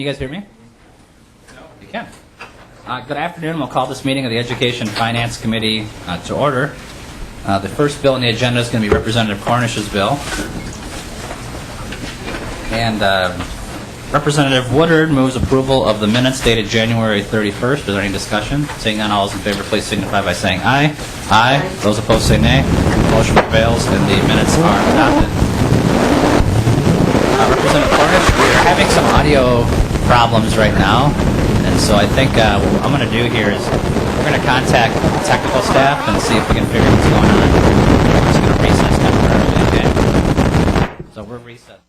you guys hear me? No. You can. Good afternoon. We'll call this meeting of the Education Finance Committee to order. The first bill on the agenda is going to be Representative Cornish's bill. And Representative Woodard moves approval of the minutes dated January 31st. Is there any discussion? Seeing none, all those in favor, please signify by saying aye. Aye. Those opposed say nay. Motion prevails, and the minutes are adopted. Representative Cornish, we are having some audio problems right now, and so I think what I'm going to do here is we're going to contact the technical staff and see if we can figure out what's going on. I'm just going to recess temporarily, okay? So we're recessed.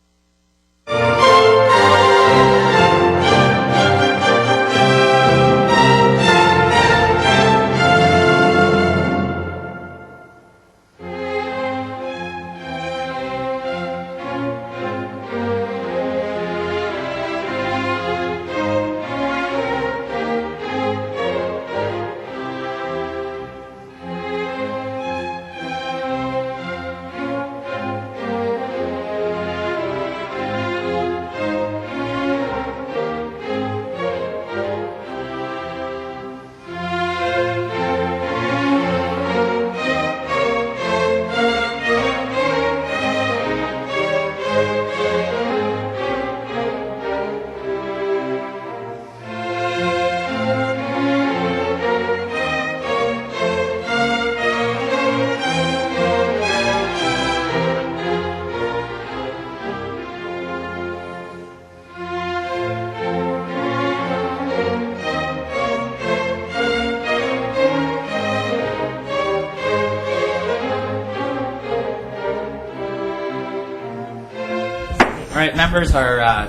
All right, members, our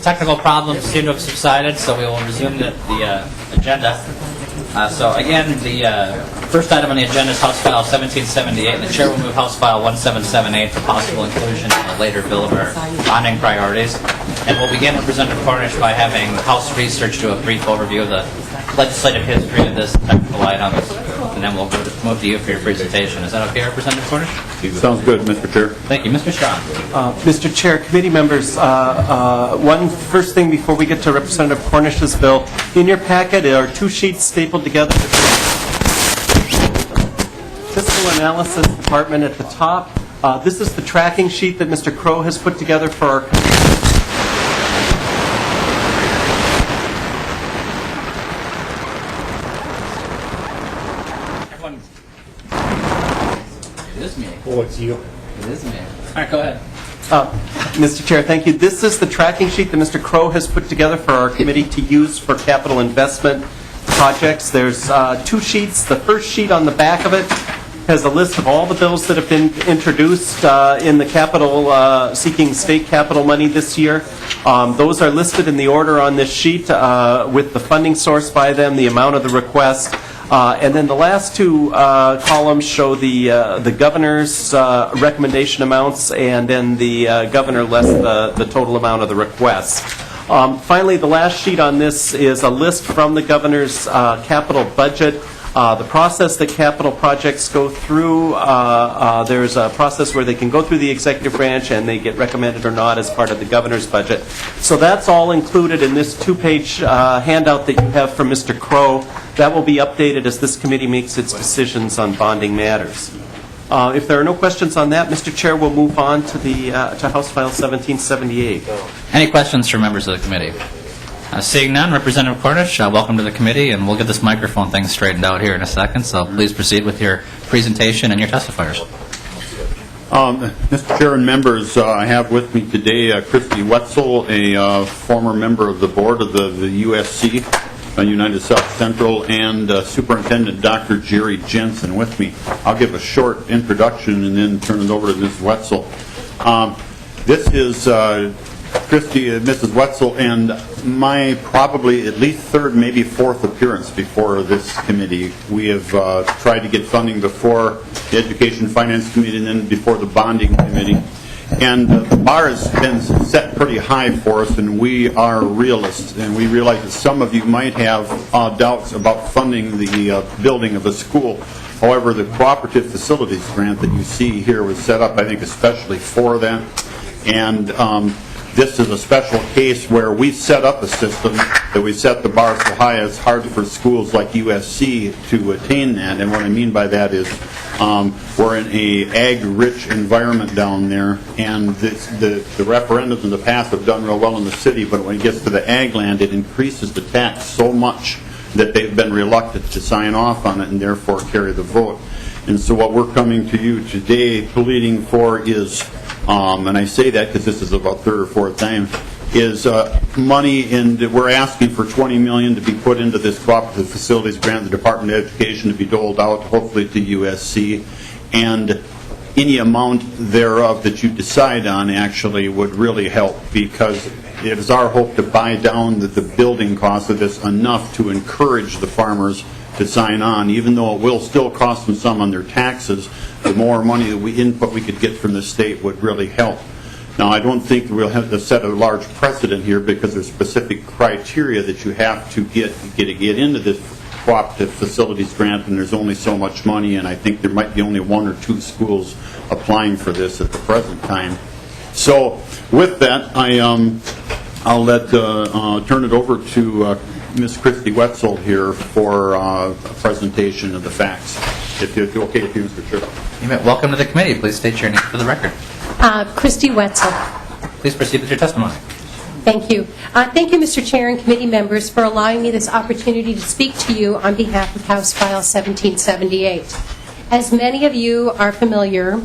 technical problems seem to have subsided, so we will resume the agenda. So again, the first item on the agenda is House File 1778, and the Chair will move House File 1778 for possible inclusion in a later bill of our bonding priorities. And we'll begin, Representative Cornish, by having House Research do a brief overview of the legislative history of this technical item, and then we'll move to you for your presentation. Is that okay, Representative Cornish? Sounds good, Mr. Chair. Thank you. Mr. Strong. Mr. Chair, committee members, one first thing before we get to Representative Cornish's bill, in your packet are two sheets stapled together. Fiscal Analysis Department at the top. This is the tracking sheet that Mr. Crow has put together for our Oh, it's you. It is me. All right, go ahead. Mr. Chair, thank you. This is the tracking sheet that Mr. Crow has put together for our committee to use for capital investment projects. There's two sheets. The first sheet on the back of it has a list of all the bills that have been introduced in the capital, seeking state capital money this year. Those are listed in the order on this sheet with the funding source by them, the amount of the request. And then the last two columns show the governor's recommendation amounts, and then the governor less the total amount of the request. Finally, the last sheet on this is a list from the governor's capital budget. The process that capital projects go through, there's a process where they can go through the executive branch and they get recommended or not as part of the governor's budget. So that's all included in this two-page handout that you have from Mr. Crow. That will be updated as this committee makes its decisions on bonding matters. If there are no questions on that, Mr. Chair, we'll move on to the to House File 1778. Any questions from members of the committee? Seeing none, Representative Cornish, welcome to the committee, and we'll get this microphone thing straightened out here in a second, so please proceed with your presentation and your testifiers. Mr. Chair and members, I have with me today Christy Wetzel, a former member of the board of the USC, United South Central, and Superintendent Dr. Jerry Jensen with me. I'll give a short introduction and then turn it over to Ms. Wetzel. This is Christy, Mrs. Wetzel, and my probably at least third, maybe fourth appearance before this committee. We have tried to get funding before the Education Finance Committee and then before the Bonding Committee. And the bar has been set pretty high for us, and we are realists, and we realize that some of you might have doubts about funding the building of a school. However, the cooperative facilities grant that you see here was set up, I think, especially for that. And this is a special case where we set up a system that we set the bar so high it's hard for schools like USC to attain that. And what I mean by that is we're in a ag-rich environment down there, and the referendums in the past have done real well in the city, but when it gets to the ag land, it increases the tax so much that they've been reluctant to sign off on it and therefore carry the vote. And so what we're coming to you today pleading for is, and I say that because this is about third or fourth time, is money, and we're asking for $20 million to be put into this cooperative facilities grant, the Department of Education, to be doled out, hopefully to USC, and any amount thereof that you decide on actually would really help, because it is our hope to buy down the building cost of this enough to encourage the farmers to sign on, even though it will still cost them some on their taxes. The more money that input we could get from the state would really help. Now, I don't think we'll have to set a large precedent here, because there's specific criteria that you have to get into this cooperative facilities grant, and there's only so much money, and I think there might be only 1 or 2 schools applying for this at the present time. So with that, I'll turn it over to Ms. Christy Wetzel here for a presentation of the facts. If it's okay with you, Mr. Chair. You may. Welcome to the committee. Please state your name for the record. Christy Wetzel. Please proceed with your testimony. Thank you. Thank you, Mr. Chair and committee members, for allowing me this opportunity to speak to you on behalf of House File 1778. As many of you are familiar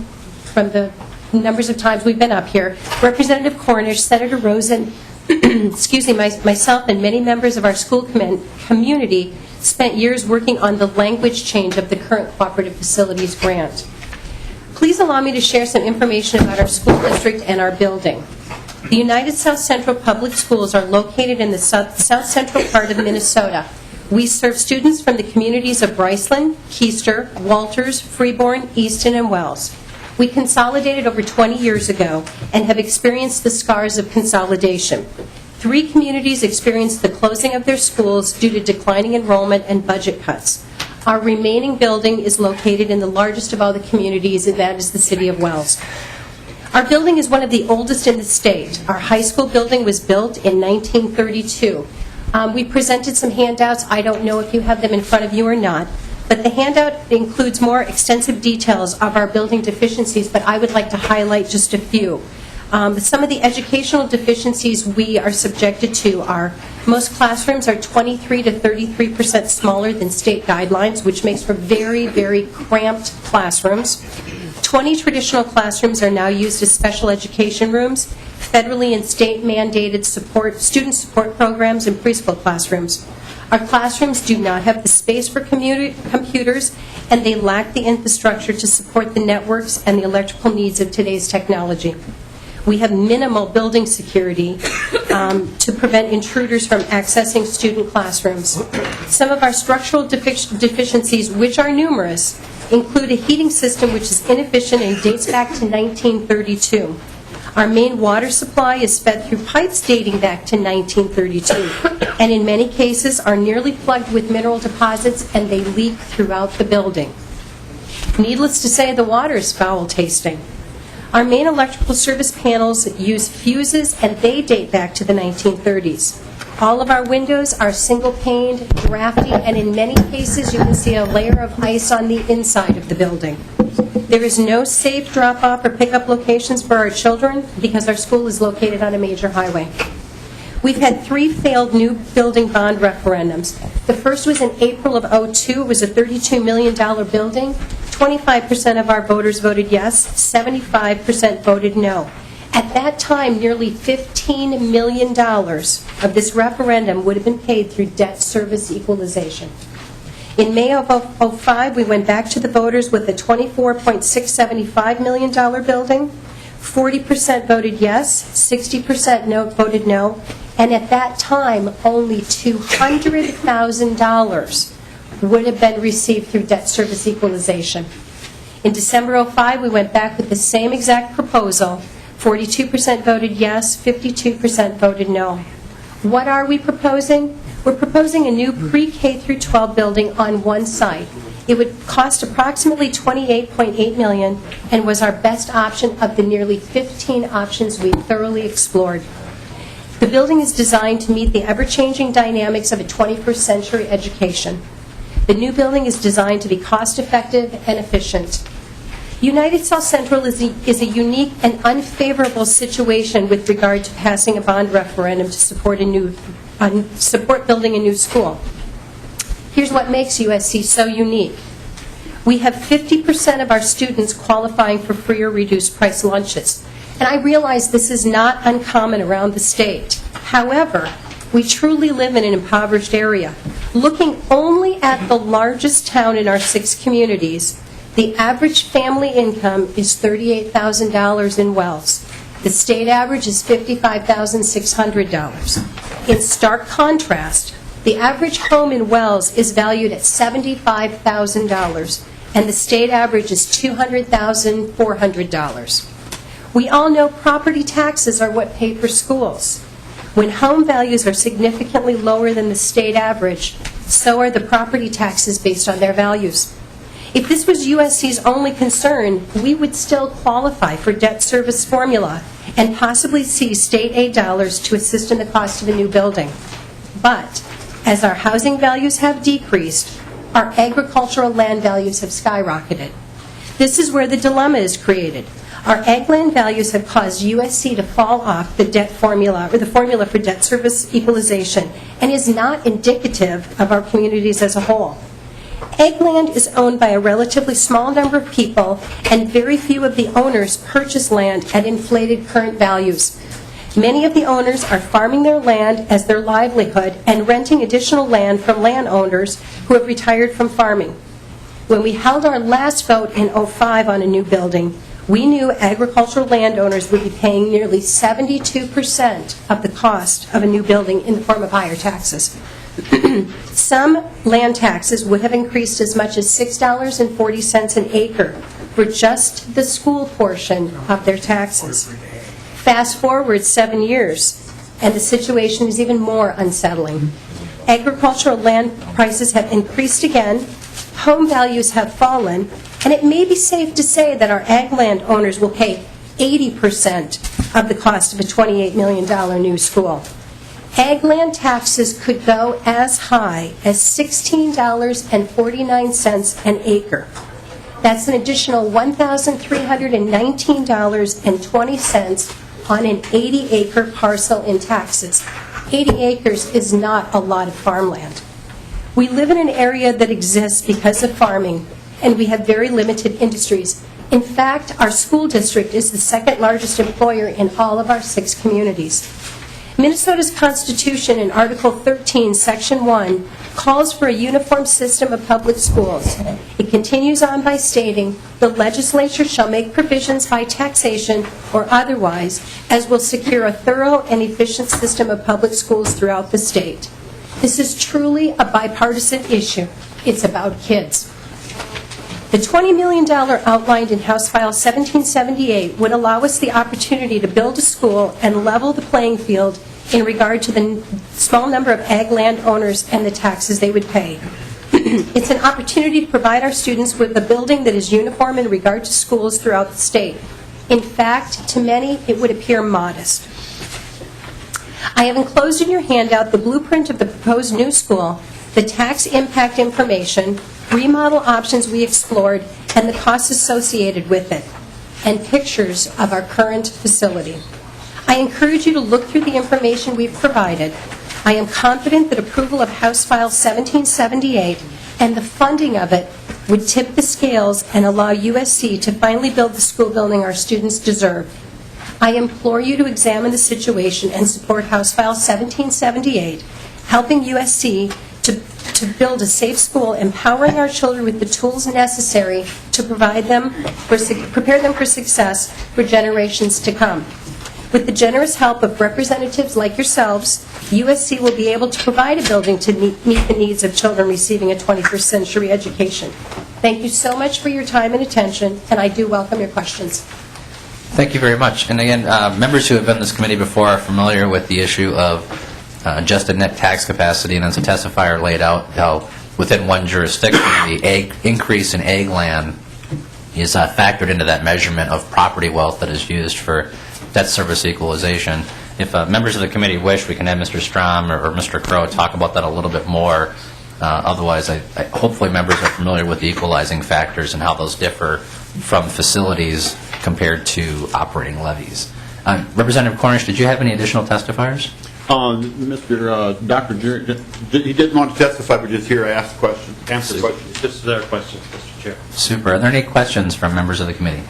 from the numbers of times we've been up here, Representative Cornish, Senator Rosen, excuse me, myself, and many members of our school community spent years working on the language change of the current cooperative facilities grant. Please allow me to share some information about our school district and our building. The United South Central Public Schools are located in the south central part of Minnesota. We serve students from the communities of Bryceland, Keister, Walters, Freeborn, Easton, and Wells. We consolidated over 20 years ago and have experienced the scars of consolidation. 3 communities experienced the closing of their schools due to declining enrollment and budget cuts. Our remaining building is located in the largest of all the communities, and that is the city of Wells. Our building is one of the oldest in the state. Our high school building was built in 1932. We presented some handouts. I don't know if you have them in front of you or not, but the handout includes more extensive details of our building deficiencies, but I would like to highlight just a few. Some of the educational deficiencies we are subjected to are most classrooms are 23 to 33% smaller than state guidelines, which makes for very, very cramped classrooms. 20 traditional classrooms are now used as special education rooms, federally and state mandated student support programs, and preschool classrooms. Our classrooms do not have the space for computers, and they lack the infrastructure to support the networks and the electrical needs of today's technology. We have minimal building security to prevent intruders from accessing student classrooms. Some of our structural deficiencies, which are numerous, include a heating system which is inefficient and dates back to 1932. Our main water supply is fed through pipes dating back to 1932, and in many cases are nearly plugged with mineral deposits, and they leak throughout the building. Needless to say, the water is foul tasting. Our main electrical service panels use fuses, and they date back to the 1930s. All of our windows are single-paned, drafty, and in many cases you can see a layer of ice on the inside of the building. There is no safe drop-off or pickup locations for our children because our school is located on a major highway. We've had 3 failed new building bond referendums. The first was in April of '02. It was a $32 million building. 25% of our voters voted yes, 75% voted no. At that time, nearly $15 million of this referendum would have been paid through debt service equalization. In May of '05, we went back to the voters with a $24.675 million building. 40% voted yes, 60% voted no, and at that time, only $200,000 would have been received through debt service equalization. In December '05, we went back with the same exact proposal. 42% voted yes, 52% voted no. What are we proposing? We're proposing a new pre-K through 12 building on one site. It would cost approximately $28.8 million and was our best option of the nearly 15 options we thoroughly explored. The building is designed to meet the ever-changing dynamics of a 21st century education. The new building is designed to be cost-effective and efficient. United South Central is a unique and unfavorable situation with regard to passing a bond referendum to support building a new school. Here's what makes USC so unique. We have 50% of our students qualifying for free or reduced price lunches. And I realize this is not uncommon around the state. However, we truly live in an impoverished area. Looking only at the largest town in our 6 communities, the average family income is $38,000 in Wells. The state average is $55,600. In stark contrast, the average home in Wells is valued at $75,000, and the state average is $200,400. We all know property taxes are what pay for schools. When home values are significantly lower than the state average, so are the property taxes based on their values. If this was USC's only concern, we would still qualify for debt service formula and possibly see state aid dollars to assist in the cost of a new building. But as our housing values have decreased, our agricultural land values have skyrocketed. This is where the dilemma is created. Our ag land values have caused USC to fall off the debt formula, or the formula for debt service equalization, and is not indicative of our communities as a whole. Ag land is owned by a relatively small number of people, and very few of the owners purchase land at inflated current values. Many of the owners are farming their land as their livelihood and renting additional land from landowners who have retired from farming. When we held our last vote in '05 on a new building, we knew agricultural landowners would be paying nearly 72% of the cost of a new building in the form of higher taxes. Some land taxes would have increased as much as $6.40 an acre for just the school portion of their taxes. Fast forward 7 years, and the situation is even more unsettling. Agricultural land prices have increased again, home values have fallen, and it may be safe to say that our ag land owners will pay 80% of the cost of a $28 million new school. Ag land taxes could go as high as $16.49 an acre. That's an additional $1,319.20 on an 80-acre parcel in taxes. 80 acres is not a lot of farmland. We live in an area that exists because of farming, and we have very limited industries. In fact, our school district is the second largest employer in all of our 6 communities. Minnesota's Constitution in Article 13, Section 1, calls for a uniform system of public schools. It continues on by stating, "The legislature shall make provisions by taxation or otherwise as will secure a thorough and efficient system of public schools throughout the state." This is truly a bipartisan issue. It's about kids. The $20 million outlined in House File 1778 would allow us the opportunity to build a school and level the playing field in regard to the small number of ag land owners and the taxes they would pay. It's an opportunity to provide our students with a building that is uniform in regard to schools throughout the state. In fact, to many, it would appear modest. I have enclosed in your handout the blueprint of the proposed new school, the tax impact information, remodel options we explored, and the costs associated with it, and pictures of our current facility. I encourage you to look through the information we've provided. I am confident that approval of House File 1778 and the funding of it would tip the scales and allow USC to finally build the school building our students deserve. I implore you to examine the situation and support House File 1778, helping USC to build a safe school, empowering our children with the tools necessary to prepare them for success for generations to come. With the generous help of representatives like yourselves, USC will be able to provide a building to meet the needs of children receiving a 21st century education. Thank you so much for your time and attention, and I do welcome your questions. Thank you very much. And again, members who have been in this committee before are familiar with the issue of adjusted net tax capacity, and as the testifier laid out, how within one jurisdiction, the increase in ag land is factored into that measurement of property wealth that is used for debt service equalization. if members of the committee wish, we can have Mr. Strom or Mr. Crow talk about that a little bit more. Otherwise, hopefully members are familiar with the equalizing factors and how those differ from facilities compared to operating levies. Representative Cornish, did you have any additional testifiers? Dr. Jerry, he didn't want to testify, but just here to answer questions. Just their questions, Mr. Chair. Super. Are there any questions from members of the committee?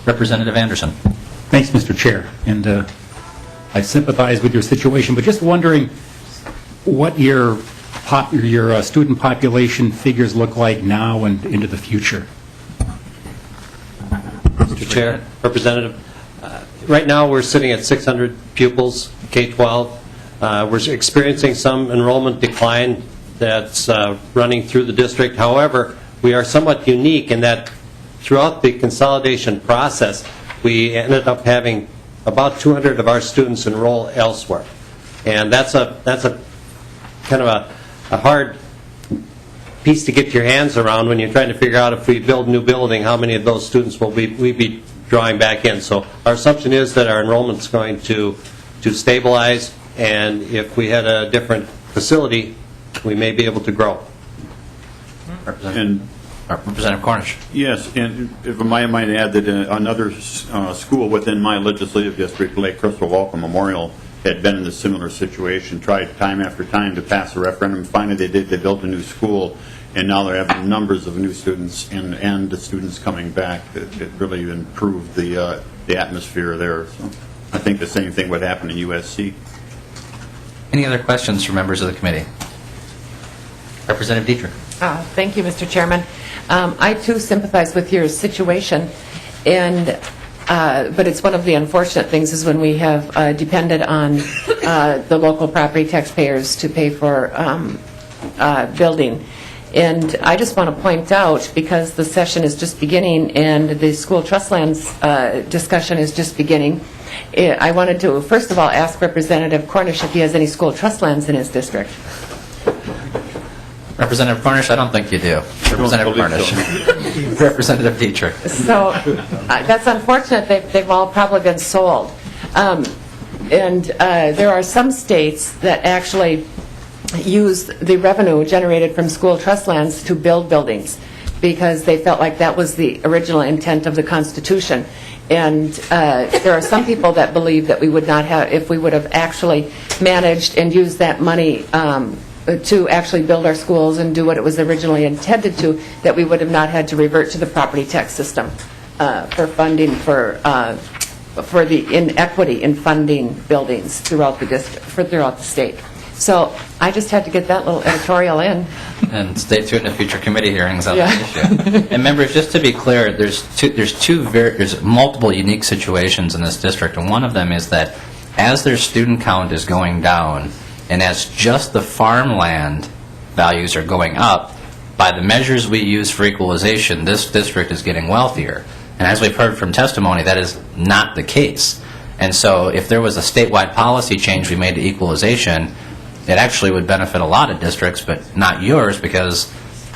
Representative Anderson. Thanks, Mr. Chair. And I sympathize with your situation, but just wondering what your student population figures look like now and into the future. Mr. Chair, Representative, right now we're sitting at 600 pupils, K-12. We're experiencing some enrollment decline that's running through the district. However, we are somewhat unique in that throughout the consolidation process, we ended up having about 200 of our students enroll elsewhere. And that's a kind of a hard piece to get your hands around when you're trying to figure out if we build a new building, how many of those students will we be drawing back in. So our assumption is that our enrollment is going to stabilize, and if we had a different facility, we may be able to grow. Representative Cornish. Yes, and if I might add that another school within my legislative district, Lake Crystal Welcome Memorial, had been in a similar situation, tried time after time to pass a referendum. Finally, they built a new school, and now they're having numbers of new students and the students coming back. It really improved the atmosphere there. So I think the same thing would happen in USC. Any other questions from members of the committee? Representative Dietrich. Thank you, Mr. Chairman. I, too, sympathize with your situation, but it's one of the unfortunate things is when we have depended on the local property taxpayers to pay for building. And I just want to point out, because the session is just beginning and the school trust lands discussion is just beginning, I wanted to, first of all, ask Representative Cornish if he has any school trust lands in his district. Representative Cornish, I don't think you do. Representative Cornish. Representative Dietrich. So that's unfortunate. They've all probably been sold. And there are some states that actually use the revenue generated from school trust lands to build buildings because they felt like that was the original intent of the Constitution. And there are some people that believe that we would not have, if we would have actually managed and used that money to actually build our schools and do what it was originally intended to, that we would have not had to revert to the property tax system for funding for the inequity in funding buildings throughout the district, throughout the state. So I just had to get that little editorial in. And stay tuned to future committee hearings on that issue. And members, just to be clear, there's multiple unique situations in this district, and one of them is that as their student count is going down, and as just the farmland values are going up, by the measures we use for equalization, this district is getting wealthier. And as we've heard from testimony, that is not the case. And so if there was a statewide policy change we made to equalization, it actually would benefit a lot of districts, but not yours, because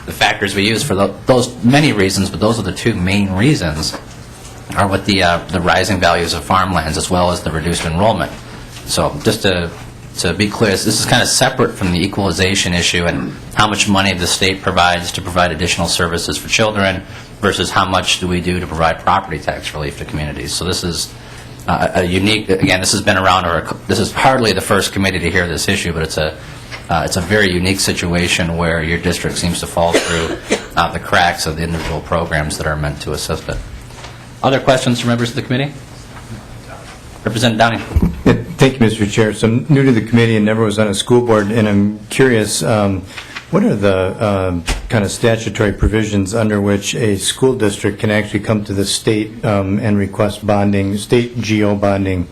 the factors we use for those many reasons, but those are the two main reasons, are with the rising values of farmlands as well as the reduced enrollment. So just to be clear, this is kind of separate from the equalization issue and how much money the state provides to provide additional services for children versus how much do we do to provide property tax relief to communities. So this is a unique, again, this has been around, or this is hardly the first committee to hear this issue, but it's a very unique situation where your district seems to fall through the cracks of the individual programs that are meant to assist it. Other questions from members of the committee? Representative Downing. Thank you, Mr. Chair. So I'm new to the committee and never was on a school board, and I'm curious, what are the kind of statutory provisions under which a school district can actually come to the state and request bonding, state GO bonding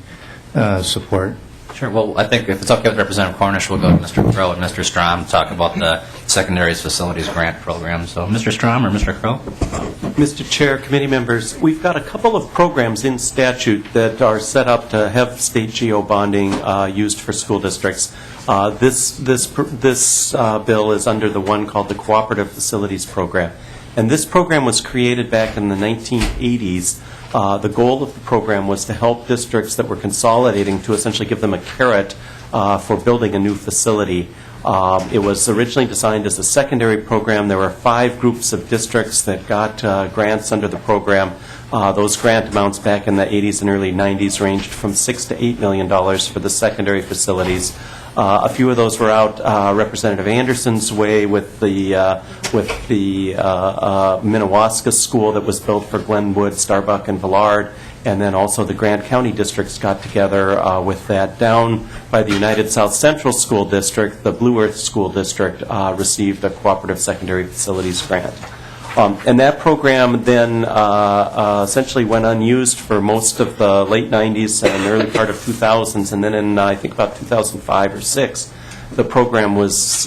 support? Sure. Well, I think if it's okay with Representative Cornish, we'll go to Mr. Crow and Mr. Strom talk about the Secondary Facilities Grant Program. So Mr. Strom or Mr. Crow? Mr. Chair, committee members, we've got a couple of programs in statute that are set up to have state GO bonding used for school districts. This bill is under the one called the Cooperative Facilities Program. And this program was created back in the 1980s. The goal of the program was to help districts that were consolidating to essentially give them a carrot for building a new facility. It was originally designed as a secondary program. There were 5 groups of districts that got grants under the program. Those grant amounts back in the 80s and early 90s ranged from $6 to $8 million for the secondary facilities. A few of those were out Representative Anderson's way with the Minnewaska School that was built for Glenwood, Starbuck, and Villard. And then also the Grant County districts got together with that. Down by the United South Central School District, the Blue Earth School District received a cooperative secondary facilities grant. And that program then essentially went unused for most of the late 90s and early part of 2000s, and then in I think about 2005 or 6, the program was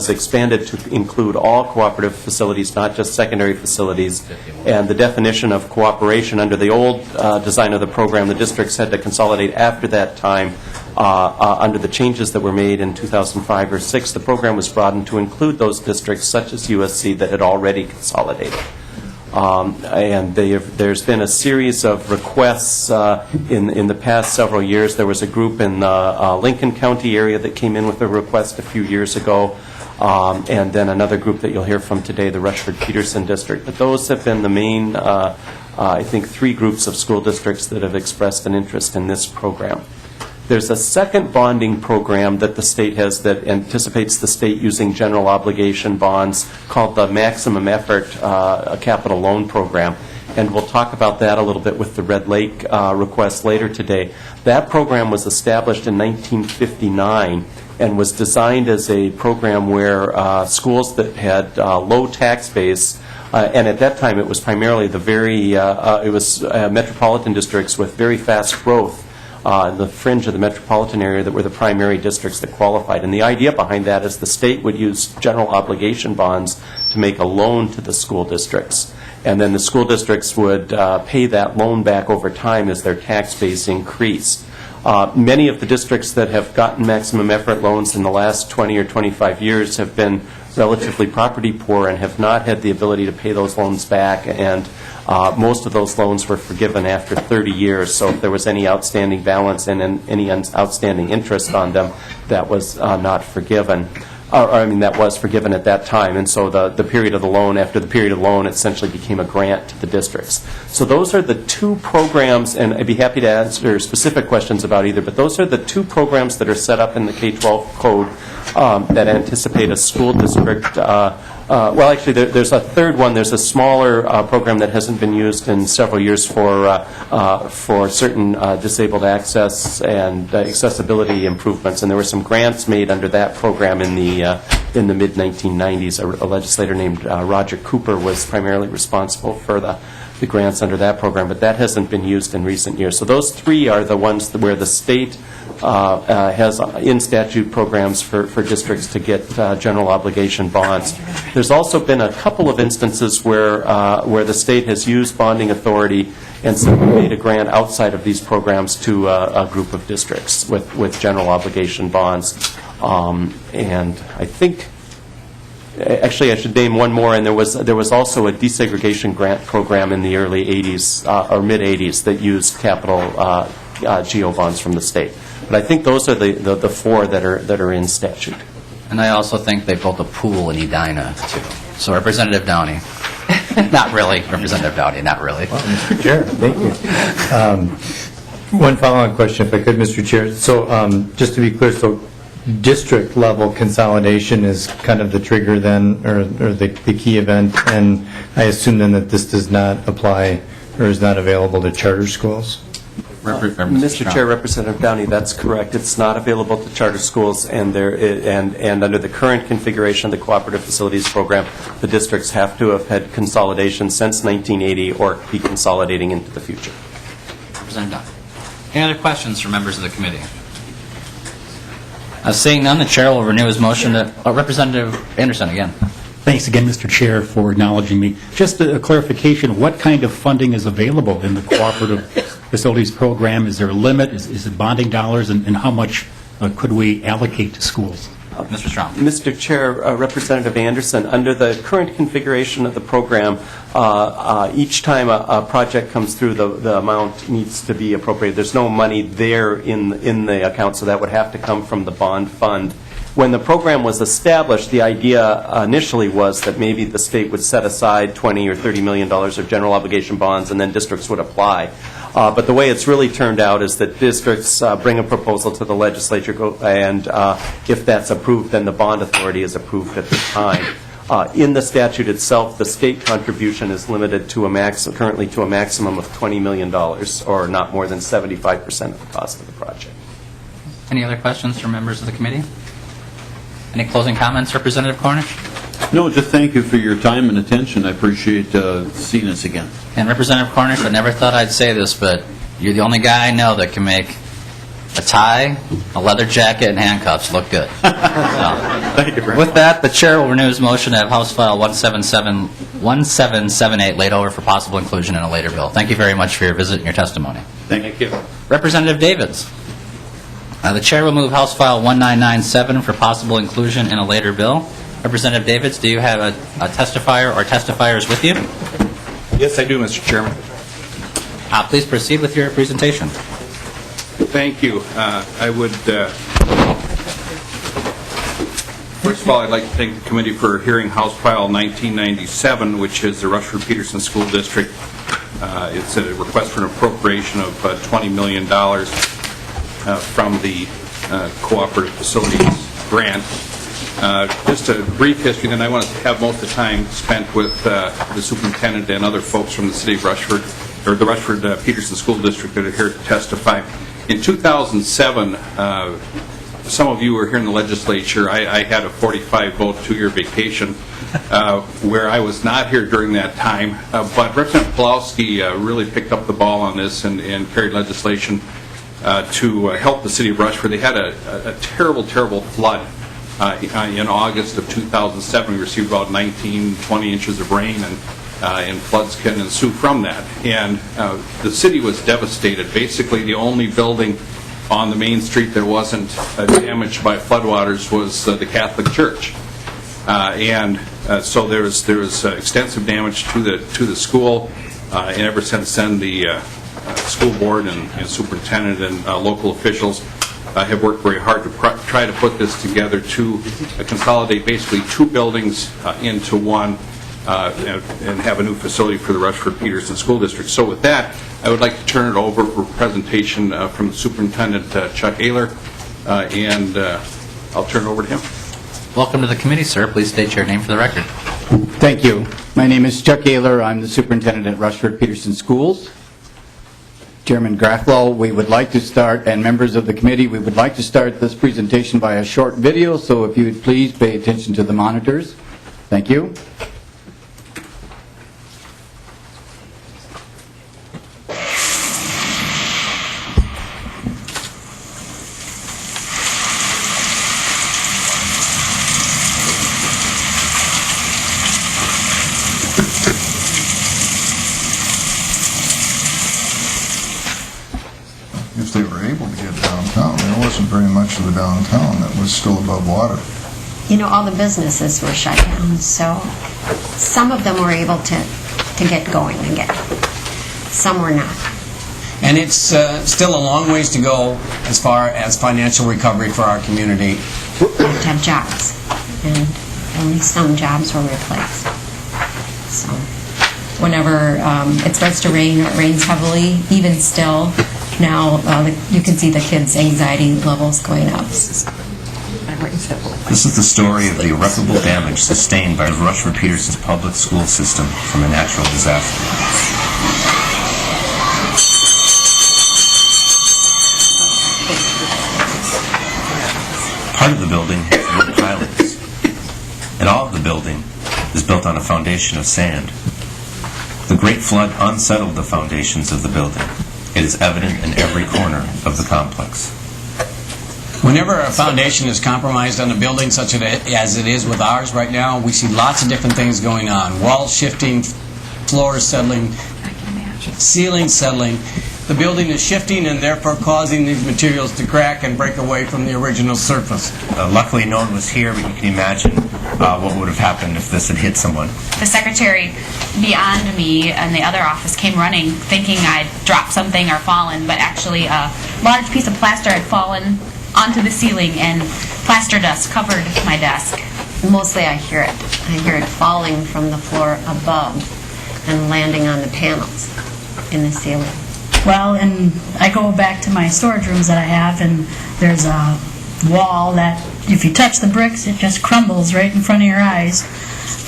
expanded to include all cooperative facilities, not just secondary facilities. And the definition of cooperation under the old design of the program, the districts had to consolidate after that time. Under the changes that were made in 2005 or 6, the program was broadened to include those districts, such as USC, that had already consolidated. And there's been a series of requests in the past several years. There was a group in the Lincoln County area that came in with a request a few years ago, and then another group that you'll hear from today, the Rushford-Peterson district. But those have been the main, I think, 3 groups of school districts that have expressed an interest in this program. There's a second bonding program that the state has that anticipates the state using general obligation bonds called the Maximum Effort Capital Loan Program. And we'll talk about that a little bit with the Red Lake request later today. That program was established in 1959 and was designed as a program where schools that had low tax base, and at that time it was primarily metropolitan districts with very fast growth, the fringe of the metropolitan area that were the primary districts that qualified. And the idea behind that is the state would use general obligation bonds to make a loan to the school districts. And then the school districts would pay that loan back over time as their tax base increased. Many of the districts that have gotten maximum effort loans in the last 20 or 25 years have been relatively property poor and have not had the ability to pay those loans back, and most of those loans were forgiven after 30 years. So if there was any outstanding balance and any outstanding interest on them, that was not forgiven. That was forgiven at that time. And so the period of the loan, after the period of the loan, essentially became a grant to the districts. So those are the 2 programs, and I'd be happy to answer specific questions about either, but those are the 2 programs that are set up in the K-12 code that anticipate a school district. Well, actually, there's a third one. There's a smaller program that hasn't been used in several years for certain disabled access and accessibility improvements. And there were some grants made under that program in the mid-1990s. A legislator named Roger Cooper was primarily responsible for the grants under that program, but that hasn't been used in recent years. So those 3 are the ones where the state has in-statute programs for districts to get general obligation bonds. There's also been a couple of instances where the state has used bonding authority and simply made a grant outside of these programs to a group of districts with general obligation bonds. And I think, actually, I should name one more, and there was also a desegregation grant program in the early 80s or mid-80s that used capital GO bonds from the state. But I think those are the 4 that are in statute. And I also think they built a pool in Edina, too. So Representative Downey. Not really, Representative Downey, not really. Well, Mr. Chair, thank you. One follow-on question, if I could, Mr. Chair. So just to be clear, so district-level consolidation is kind of the trigger then, or the key event, and I assume then that this does not apply or is not available to charter schools? Mr. Chair, Representative Downey, that's correct. It's not available to charter schools, and under the current configuration of the Cooperative Facilities Program, the districts have to have had consolidation since 1980 or be consolidating into the future. Representative Downey. Any other questions from members of the committee? Seeing none, the chair will renew his motion to Representative Anderson again. Thanks again, Mr. Chair, for acknowledging me. Just a clarification, what kind of funding is available in the Cooperative Facilities Program? Is there a limit? Is it bonding dollars? And how much could we allocate to schools? Mr. Strong. Mr. Chair, Representative Anderson, under the current configuration of the program, each time a project comes through, the amount needs to be appropriated. There's no money there in the account, so that would have to come from the bond fund. When the program was established, the idea initially was that maybe the state would set aside $20 or $30 million of general obligation bonds, and then districts would apply. But the way it's really turned out is that districts bring a proposal to the legislature, and if that's approved, then the bond authority is approved at the time. In the statute itself, the state contribution is limited to currently to a maximum of $20 million, or not more than 75% of the cost of the project. Any other questions from members of the committee? Any closing comments, Representative Cornish? No, just thank you for your time and attention. I appreciate seeing us again. And Representative Cornish, I never thought I'd say this, but you're the only guy I know that can make a tie, a leather jacket, and handcuffs look good. Thank you very much. With that, the chair will renew his motion to have House File 1778 laid over for possible inclusion in a later bill. Thank you very much for your visit and your testimony. Thank you. Representative Davids. The chair will move House File 1997 for possible inclusion in a later bill. Representative Davids, do you have a testifier or testifiers with you? Yes, I do, Mr. Chairman. Please proceed with your presentation. Thank you. I would, first of all, I'd like to thank the committee for hearing House File 1997, which is the Rushford-Peterson School District. It's a request for an appropriation of $20 million from the Cooperative Facilities Grant. Just a brief history, then I want to have most of the time spent with the superintendent and other folks from the city of Rushford, or the Rushford-Peterson School District that are here to testify. In 2007, some of you were here in the legislature. I had a 45-vote 2-year vacation where I was not here during that time, but Representative Pawlowski really picked up the ball on this and carried legislation to help the city of Rushford. They had a terrible, terrible flood in August of 2007. We received about 19, 20 inches of rain, and floods can ensue from that. And the city was devastated. Basically, the only building on the main street that wasn't damaged by floodwaters was the Catholic Church. So there was extensive damage to the school, and ever since then, the school board and superintendent and local officials have worked very hard to try to put this together to consolidate basically 2 buildings into one and have a new facility for the Rushford-Peterson School District. So with that, I would like to turn it over for a presentation from the Superintendent Chuck Ehler, and I'll turn it over to him. Welcome to the committee, sir. Please state your name for the record. Thank you. My name is Chuck Ehler. I'm the superintendent at Rushford-Peterson Schools. Chairman Graflow, we would like to start, and members of the committee, we would like to start this presentation by a short video, so if you would please pay attention to the monitors. Thank you. If they were able to get downtown, there wasn't very much of the downtown that was still above water. You know, all the businesses were shut down, so some of them were able to get going again. Some were not. And it's still a long ways to go as far as financial recovery for our community. You have to have jobs, and only some jobs were replaced. So whenever it starts to rain, or it rains heavily, even still, now you can see the kids' anxiety levels going up. This is the story of the irreparable damage sustained by Rushford-Peterson's public school system from a natural disaster. Part of the building has wood pilings, and all of the building is built on a foundation of sand. The Great Flood unsettled the foundations of the building. It is evident in every corner of the complex. Whenever a foundation is compromised on a building such as it is with ours right now, we see lots of different things going on. Walls shifting, floors settling, ceilings settling. the building is shifting and therefore causing these materials to crack and break away from the original surface. Luckily, no one was here, but you can imagine what would have happened if this had hit someone. The secretary beyond me in the other office came running thinking I'd dropped something or fallen, but actually a large piece of plaster had fallen onto the ceiling and plaster dust covered my desk. Mostly I hear it. I hear it falling from the floor above and landing on the panels in the ceiling. Well, and I go back to my storage rooms that I have, and there's a wall that if you touch the bricks, it just crumbles right in front of your eyes.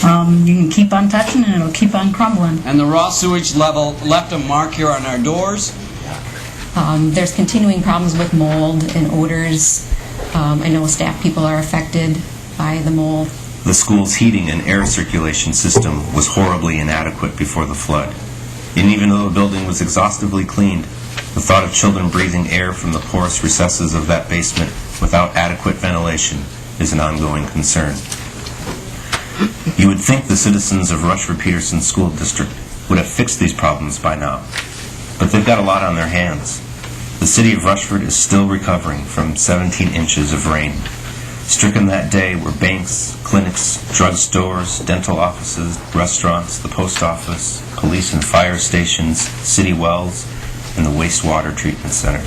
You can keep on touching and it'll keep on crumbling. And the raw sewage level left a mark here on our doors. There's continuing problems with mold and odors. I know staff people are affected by the mold. The school's heating and air circulation system was horribly inadequate before the flood. And even though the building was exhaustively cleaned, the thought of children breathing air from the porous recesses of that basement without adequate ventilation is an ongoing concern. You would think the citizens of Rushford-Peterson School District would have fixed these problems by now, but they've got a lot on their hands. The city of Rushford is still recovering from 17 inches of rain. Stricken that day were banks, clinics, drugstores, dental offices, restaurants, the post office, police and fire stations, city wells, and the wastewater treatment center.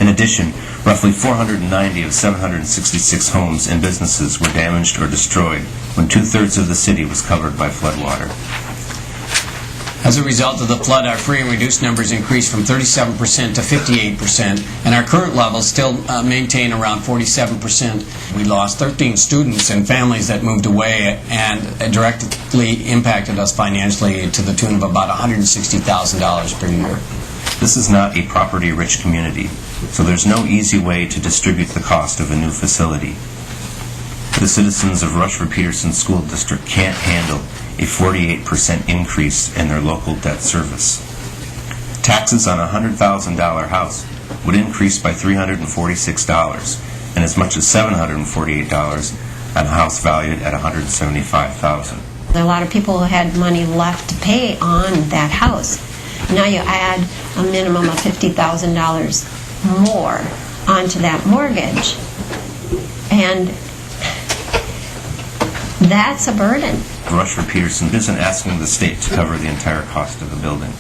In addition, roughly 490 of 766 homes and businesses were damaged or destroyed when 2/3 of the city was covered by floodwater. As a result of the flood, our free and reduced numbers increased from 37% to 58%, and our current levels still maintain around 47%. We lost 13 students and families that moved away, and it directly impacted us financially to the tune of about $160,000 per year. This is not a property-rich community, so there's no easy way to distribute the cost of a new facility. The citizens of Rushford-Peterson School District can't handle a 48% increase in their local debt service. Taxes on a $100,000 house would increase by $346, and as much as $748 on a house valued at $175,000. There are a lot of people who had money left to pay on that house. Now you add a minimum of $50,000 more onto that mortgage, and that's a burden. Rushford-Peterson isn't asking the state to cover the entire cost of the building.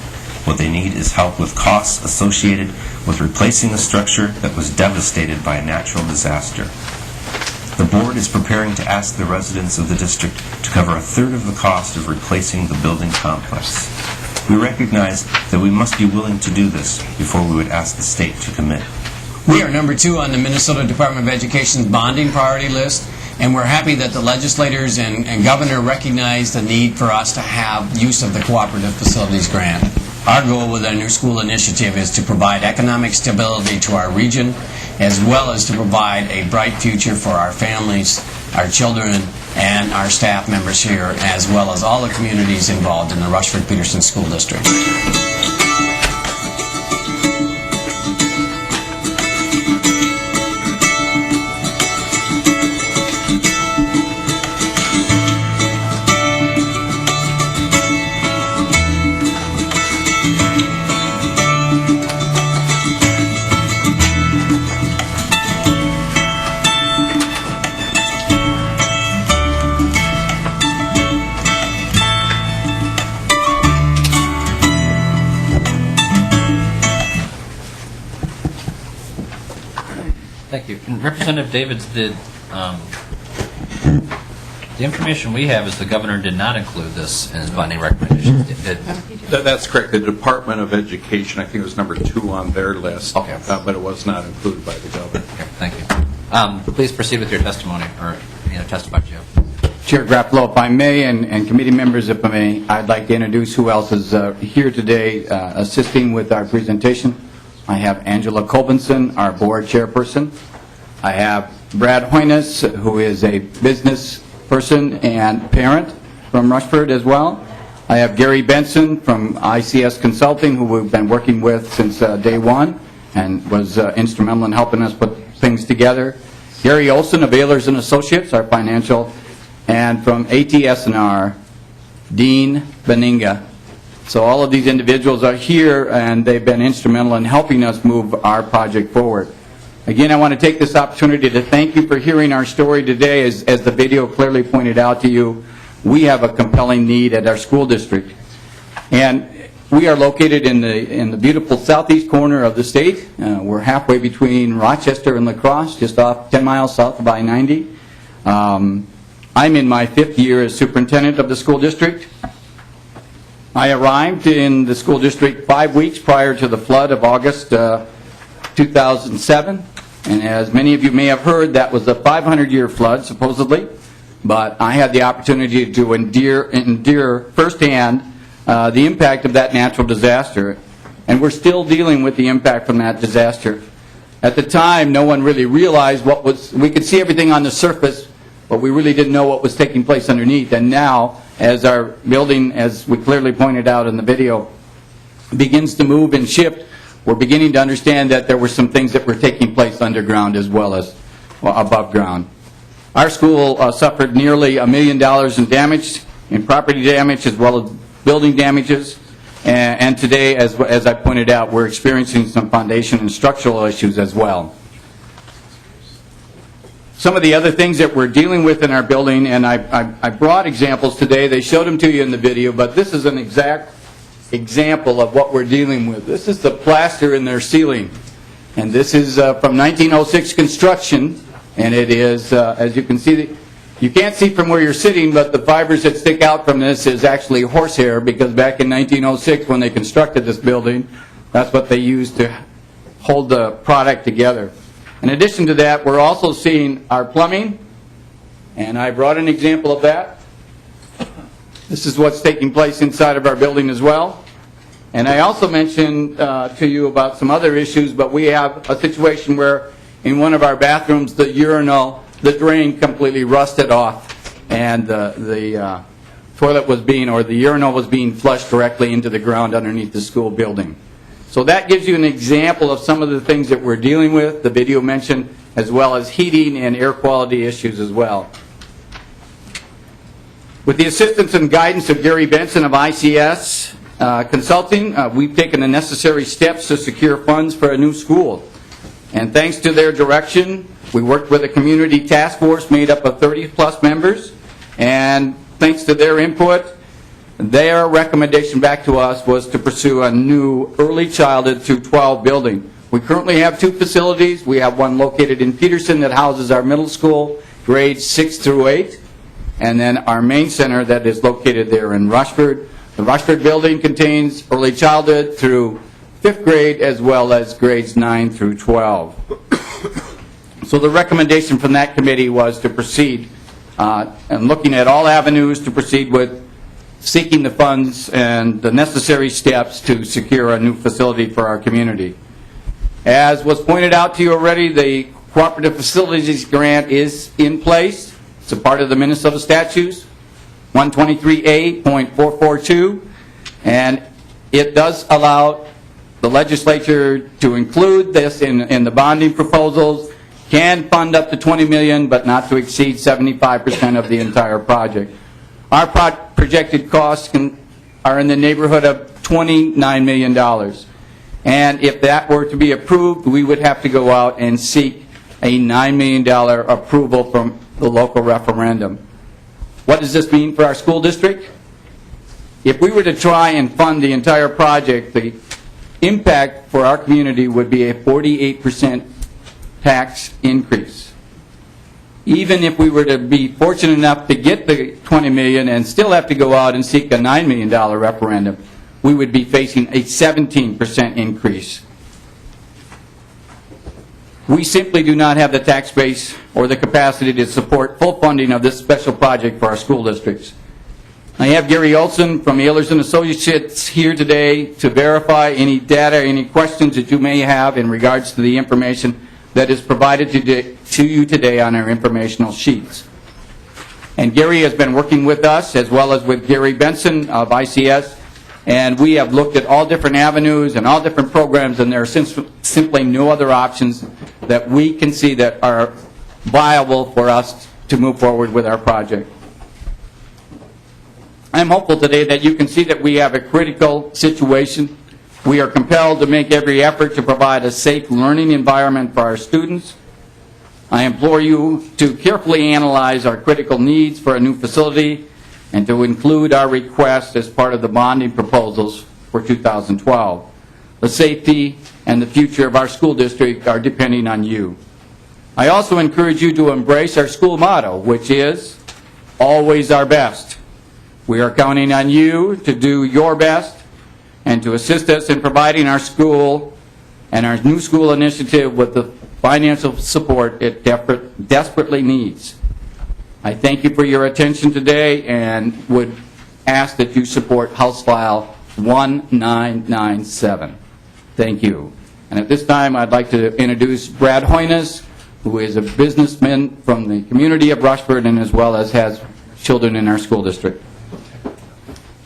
What they need is help with costs associated with replacing a structure that was devastated by a natural disaster. The board is preparing to ask the residents of the district to cover 1/3 of the cost of replacing the building complex. We recognize that we must be willing to do this before we would ask the state to commit. We are number 2 on the Minnesota Department of Education's bonding priority list, and we're happy that the legislators and governor recognize the need for us to have use of the Cooperative Facilities Grant. Our goal with our new school initiative is to provide economic stability to our region, as well as to provide a bright future for our families, our children, and our staff members here, as well as all the communities involved in the Rushford-Peterson School District. Thank you. And Representative Davids, the information we have is the governor did not include this in his bonding recommendations. That's correct. The Department of Education, I think it was number 2 on their list, okay. But it was not included by the governor. Okay, thank you. Please proceed with your testimony, or testify, Joe. Chair Grappolo, if I may, and committee members, if I may, I'd like to introduce who else is here today assisting with our presentation. I have Angela Colbinson, our board chairperson. I have Brad Hoynes, who is a business person and parent from Rushford as well. I have Gary Benson from ICS Consulting, who we've been working with since day one and was instrumental in helping us put things together. Gary Olson of Ehlers & Associates, our financial, and from ATS&R, Dean Beninga, So all of these individuals are here, and they've been instrumental in helping us move our project forward. Again, I want to take this opportunity to thank you for hearing our story today. As the video clearly pointed out to you, we have a compelling need at our school district. And we are located in the beautiful southeast corner of the state. We're halfway between Rochester and La Crosse, just off 10 miles south of I-90. I'm in my 5th year as superintendent of the school district. I arrived in the school district 5 weeks prior to the flood of August 2007. And as many of you may have heard, that was a 500-year flood, supposedly. But I had the opportunity to endure firsthand the impact of that natural disaster. And we're still dealing with the impact from that disaster. At the time, no one really realized what was, we could see everything on the surface, but we really didn't know what was taking place underneath. And now, as our building, as we clearly pointed out in the video, begins to move and shift, we're beginning to understand that there were some things that were taking place underground as well as above ground. Our school suffered nearly $1 million in damage, in property damage as well as building damages. And today, as I pointed out, we're experiencing some foundation and structural issues as well. Some of the other things that we're dealing with in our building, and I brought examples today. They showed them to you in the video, but this is an exact example of what we're dealing with. This is the plaster in their ceiling. And this is from 1906 construction, and it is, as you can see, you can't see from where you're sitting, but the fibers that stick out from this is actually horsehair, because back in 1906 when they constructed this building, that's what they used to hold the product together. In addition to that, we're also seeing our plumbing, and I brought an example of that. This is what's taking place inside of our building as well. And I also mentioned to you about some other issues, but we have a situation where in one of our bathrooms, the urinal, the drain completely rusted off, and the toilet was being, or the urinal was being flushed directly into the ground underneath the school building. So that gives you an example of some of the things that we're dealing with, the video mentioned, as well as heating and air quality issues as well. With the assistance and guidance of Gary Benson of ICS Consulting, we've taken the necessary steps to secure funds for a new school. And thanks to their direction, we worked with a community task force made up of 30-plus members, and thanks to their input, their recommendation back to us was to pursue a new early childhood through 12 building. We currently have 2 facilities. We have one located in Peterson that houses our middle school, grades 6 through 8, and then our main center that is located there in Rushford. The Rushford building contains early childhood through 5th grade as well as grades 9 through 12. So the recommendation from that committee was to proceed and looking at all avenues to proceed with seeking the funds and the necessary steps to secure a new facility for our community. As was pointed out to you already, the Cooperative Facilities Grant is in place. It's a part of the Minnesota statutes, 123A.442, and it does allow the legislature to include this in the bonding proposals, can fund up to $20 million, but not to exceed 75% of the entire project. Our projected costs are in the neighborhood of $29 million. And if that were to be approved, we would have to go out and seek a $9 million approval from the local referendum. What does this mean for our school district? If we were to try and fund the entire project, the impact for our community would be a 48% tax increase. Even if we were to be fortunate enough to get the $20 million and still have to go out and seek a $9 million referendum, we would be facing a 17% increase. We simply do not have the tax base or the capacity to support full funding of this special project for our school districts. I have Gary Olson from Ehlers & Associates here today to verify any data, any questions that you may have in regards to the information that is provided to you today on our informational sheets. And Gary has been working with us as well as with Gary Benson of ICS, and we have looked at all different avenues and all different programs, and there are simply no other options that we can see that are viable for us to move forward with our project. I'm hopeful today that you can see that we have a critical situation. We are compelled to make every effort to provide a safe learning environment for our students. I implore you to carefully analyze our critical needs for a new facility and to include our request as part of the bonding proposals for 2012. The safety and the future of our school district are depending on you. I also encourage you to embrace our school motto, which is always our best. We are counting on you to do your best and to assist us in providing our school and our new school initiative with the financial support it desperately needs. I thank you for your attention today and would ask that you support House File 1997. Thank you. And at this time, I'd like to introduce Brad Hoynes, who is a businessman from the community of Rushford and as well as has children in our school district.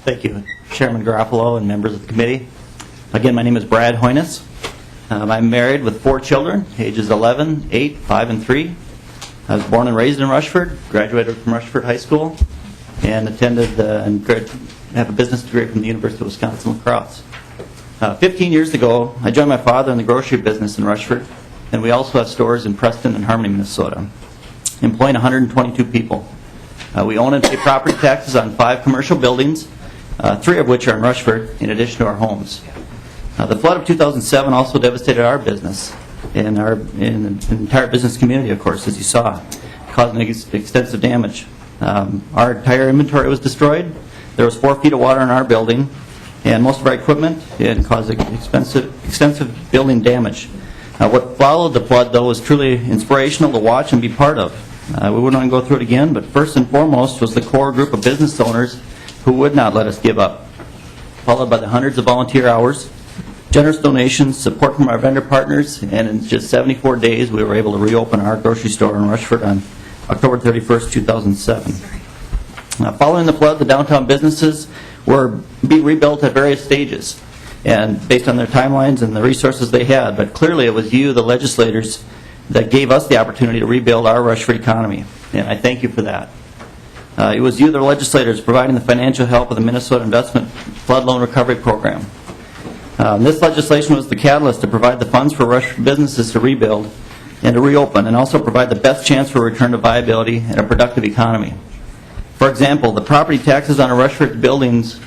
Thank you, Chairman Garofalo and members of the committee. Again, my name is Brad Hoynes. I'm married with 4 children, ages 11, 8, 5, and 3. I was born and raised in Rushford, graduated from Rushford High School, and attended and have a business degree from the University of Wisconsin-La Crosse. 15 years ago, I joined my father in the grocery business in Rushford, and we also have stores in Preston and Harmony, Minnesota, employing 122 people. We own and pay property taxes on 5 commercial buildings, 3 of which are in Rushford, in addition to our homes. The flood of 2007 also devastated our business and the entire business community, of course, as you saw, causing extensive damage. Our entire inventory was destroyed. There was 4 feet of water in our building, and most of our equipment, and caused extensive building damage. What followed the flood, though, was truly inspirational to watch and be part of. We wouldn't want to go through it again, but first and foremost was the core group of business owners who would not let us give up, followed by the hundreds of volunteer hours, generous donations, support from our vendor partners, and in just 74 days we were able to reopen our grocery store in Rushford on October 31st, 2007. Following the flood, the downtown businesses were being rebuilt at various stages, and based on their timelines and the resources they had, but clearly it was you, the legislators, that gave us the opportunity to rebuild our Rushford economy, and I thank you for that. It was you, the legislators, providing the financial help of the Minnesota Investment Flood Loan Recovery Program. This legislation was the catalyst to provide the funds for Rushford businesses to rebuild and to reopen, and also provide the best chance for return to viability and a productive economy. For example, the property taxes on Rushford buildings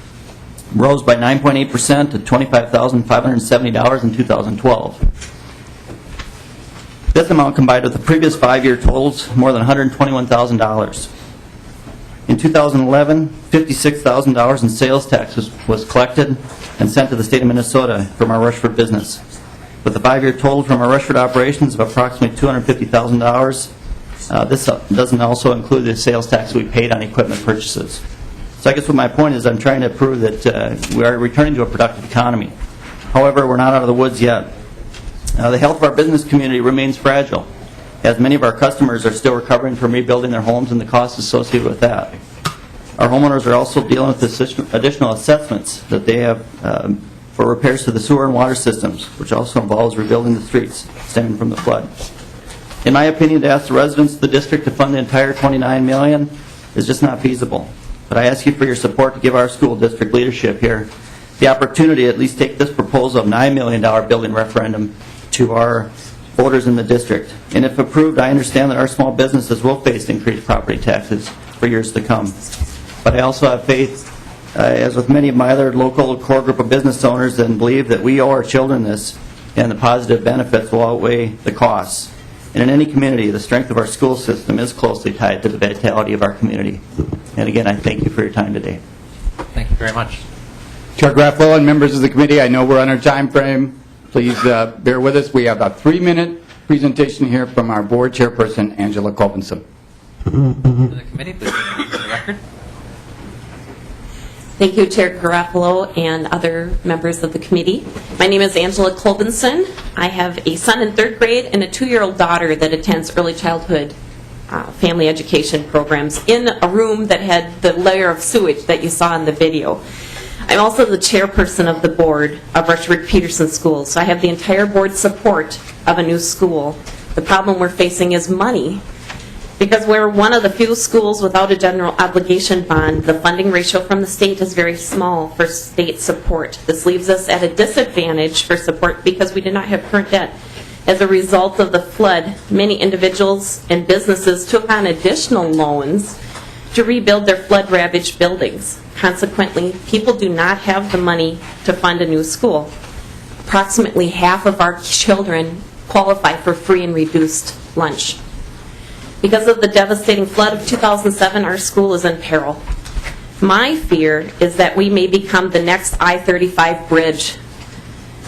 rose by 9.8% to $25,570 in 2012. This amount combined with the previous 5-year totals more than $121,000. In 2011, $56,000 in sales tax was collected and sent to the state of Minnesota from our Rushford business, with a 5-year total from our Rushford operations of approximately $250,000. This doesn't also include the sales tax we paid on equipment purchases. So I guess what my point is, I'm trying to prove that we are returning to a productive economy. However, we're not out of the woods yet. The health of our business community remains fragile, as many of our customers are still recovering from rebuilding their homes and the costs associated with that. Our homeowners are also dealing with additional assessments that they have for repairs to the sewer and water systems, which also involves rebuilding the streets stemming from the flood. In my opinion, to ask the residents of the district to fund the entire $29 million is just not feasible. But I ask you for your support to give our school district leadership here the opportunity to at least take this proposal of $9 million building referendum to our voters in the district. And if approved, I understand that our small businesses will face increased property taxes for years to come. But I also have faith, as with many of my other local core group of business owners, and believe that we owe our children this, and the positive benefits will outweigh the costs. And in any community, the strength of our school system is closely tied to the vitality of our community. And again, I thank you for your time today. Thank you very much. Chair Graffalo and members of the committee, I know we're on our time frame. Please bear with us. We have a 3-minute presentation here from our board chairperson, Angela Kolbenson. The committee, please for the record. Thank you, Chair Garofalo and other members of the committee. My name is Angela Kolbenson. I have a son in 3rd grade and a 2-year-old daughter that attends early childhood family education programs in a room that had the layer of sewage that you saw in the video. I'm also the chairperson of the board of Rushford-Peterson Schools, so I have the entire board support of a new school. The problem we're facing is money. Because we're one of the few schools without a general obligation bond, the funding ratio from the state is very small for state support. This leaves us at a disadvantage for support because we do not have current debt. As a result of the flood, many individuals and businesses took on additional loans to rebuild their flood-ravaged buildings. Consequently, people do not have the money to fund a new school. Approximately half of our children qualify for free and reduced lunch. Because of the devastating flood of 2007, our school is in peril. My fear is that we may become the next I-35 bridge.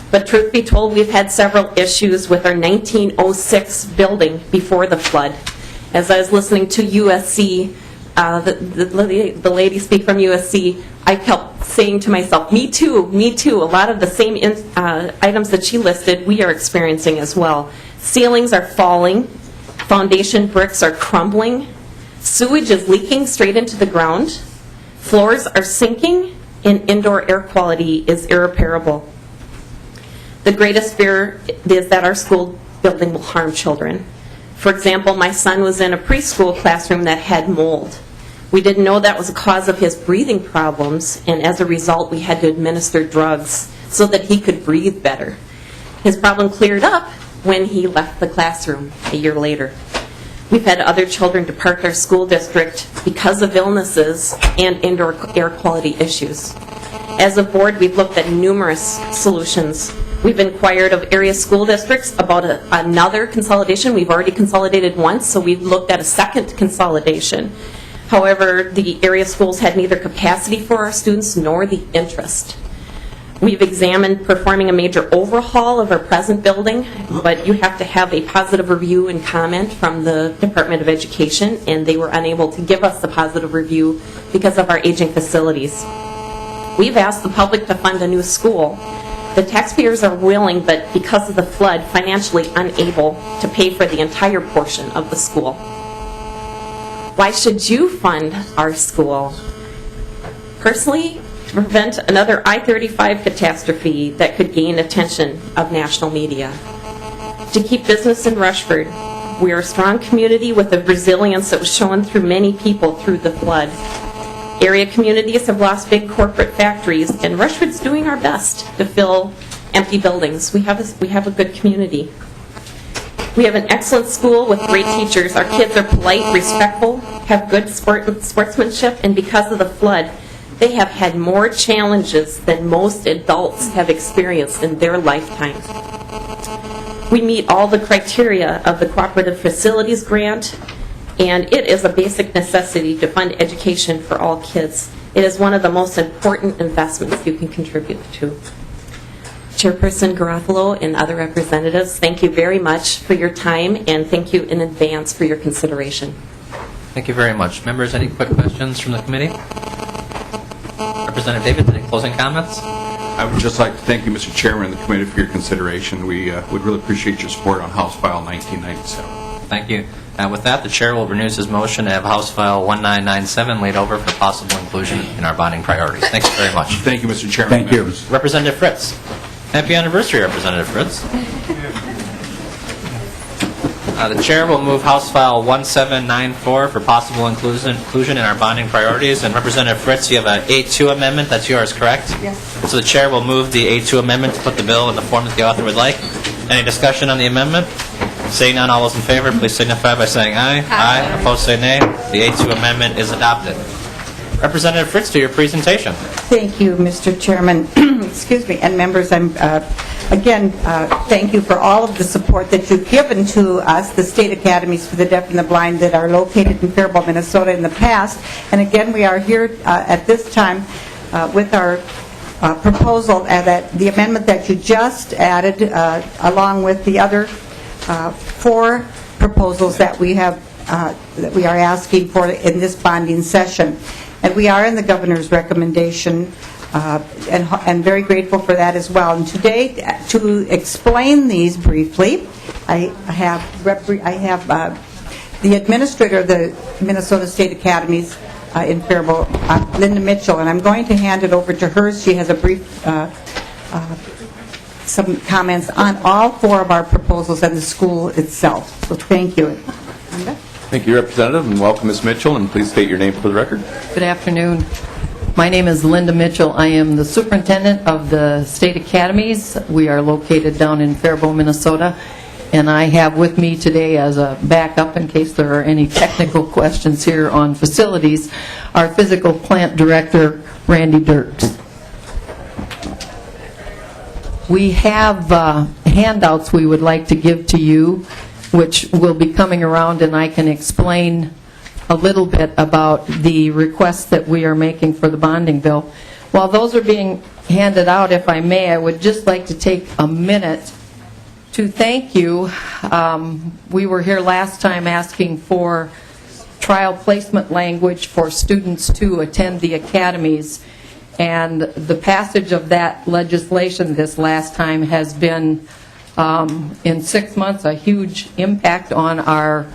But truth be told, we've had several issues with our 1906 building before the flood. As I was listening to USC, the lady speak from USC, I kept saying to myself, me too, me too. A lot of the same items that she listed, we are experiencing as well. Ceilings are falling. Foundation bricks are crumbling. Sewage is leaking straight into the ground. Floors are sinking, and indoor air quality is irreparable. The greatest fear is that our school building will harm children. For example, my son was in a preschool classroom that had mold. We didn't know that was a cause of his breathing problems, and as a result, we had to administer drugs so that he could breathe better. His problem cleared up when he left the classroom a year later. We've had other children depart our school district because of illnesses and indoor air quality issues. As a board, we've looked at numerous solutions. We've inquired of area school districts about another consolidation. We've already consolidated once, so we've looked at a second consolidation. However, the area schools had neither capacity for our students nor the interest. We've examined performing a major overhaul of our present building, but you have to have a positive review and comment from the Department of Education, and they were unable to give us the positive review because of our aging facilities. We've asked the public to fund a new school. The taxpayers are willing, but because of the flood, financially unable to pay for the entire portion of the school. Why should you fund our school? Personally, to prevent another I-35 catastrophe that could gain attention of national media. To keep business in Rushford. We are a strong community with a resilience that was shown through many people through the flood. Area communities have lost big corporate factories, and Rushford's doing our best to fill empty buildings. We have a good community. We have an excellent school with great teachers. Our kids are polite, respectful, have good sportsmanship, and because of the flood, they have had more challenges than most adults have experienced in their lifetime. We meet all the criteria of the Cooperative Facilities Grant, and it is a basic necessity to fund education for all kids. It is one of the most important investments you can contribute to. Chairperson Garofalo and other representatives, thank you very much for your time, and thank you in advance for your consideration. Thank you very much. Members, any quick questions from the committee? Representative David, any closing comments? I would just like to thank you, Mr. Chairman, and the committee for your consideration. We would really appreciate your support on House File 1997. Thank you. With that, the chair will renew his motion to have House File 1997 laid over for possible inclusion in our bonding priorities. Thanks very much. Thank you, Mr. Chairman. Thank you. Representative Fritz. Happy anniversary, Representative Fritz. The chair will move House File 1794 for possible inclusion in our bonding priorities. And Representative Fritz, you have an A2 amendment. That's yours, correct? Yes. So the chair will move the A2 amendment to put the bill in the form that the author would like. Any discussion on the amendment? Seeing none, all those in favor, please signify by saying aye. Aye. Opposed, say nay. The A2 amendment is adopted. Representative Fritz, to your presentation. Thank you, Mr. Chairman. Excuse me, and members, again, thank you for all of the support that you've given to us, the State Academies for the Deaf and the Blind that are located in Faribault, Minnesota in the past. And again, we are here at this time with our proposal that the amendment that you just added, along with the other 4 proposals that we have, that we are asking for in this bonding session. And we are in the governor's recommendation, and very grateful for that as well. And today, to explain these briefly, I have the administrator of the Minnesota State Academies in Faribault, Linda Mitchell, and I'm going to hand it over to her. She has a brief, some comments on all 4 of our proposals and the school itself. So thank you. Linda? Thank you, Representative, and welcome, Ms. Mitchell, and please state your name for the record. Good afternoon. My name is Linda Mitchell. I am the superintendent of the State Academies. We are located down in Faribault, Minnesota, and I have with me today as a backup in case there are any technical questions here on facilities, our physical plant director, Randy Dirks. We have handouts we would like to give to you, which will be coming around, and I can explain a little bit about the requests that we are making for the bonding bill. While those are being handed out, if I may, I would just like to take a minute to thank you. We were here last time asking for trial placement language for students to attend the academies, and the passage of that legislation this last time has been, in 6 months, a huge impact on our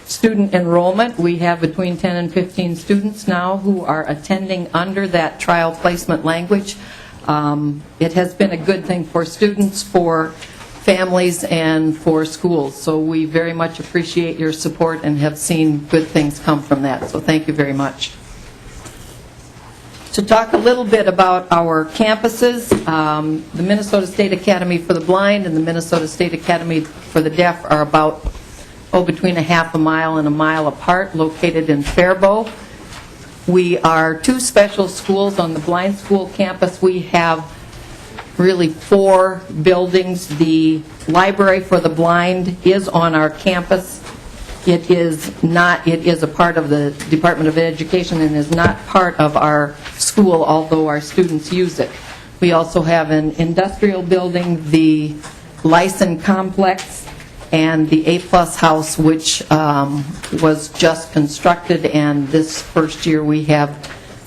student enrollment. We have between 10 and 15 students now who are attending under that trial placement language. It has been a good thing for students, for families, and for schools. So we very much appreciate your support and have seen good things come from that. So thank you very much. To talk a little bit about our campuses, the Minnesota State Academy for the Blind and the Minnesota State Academy for the Deaf are about between a half a mile and a mile apart, located in Faribault. We are two special schools. On the blind school campus, we have really 4 buildings. The library for the blind is on our campus. It is a part of the Department of Education and is not part of our school, although our students use it. We also have an industrial building, the Lyson Complex, and the A-Plus House, which was just constructed, and this first year we have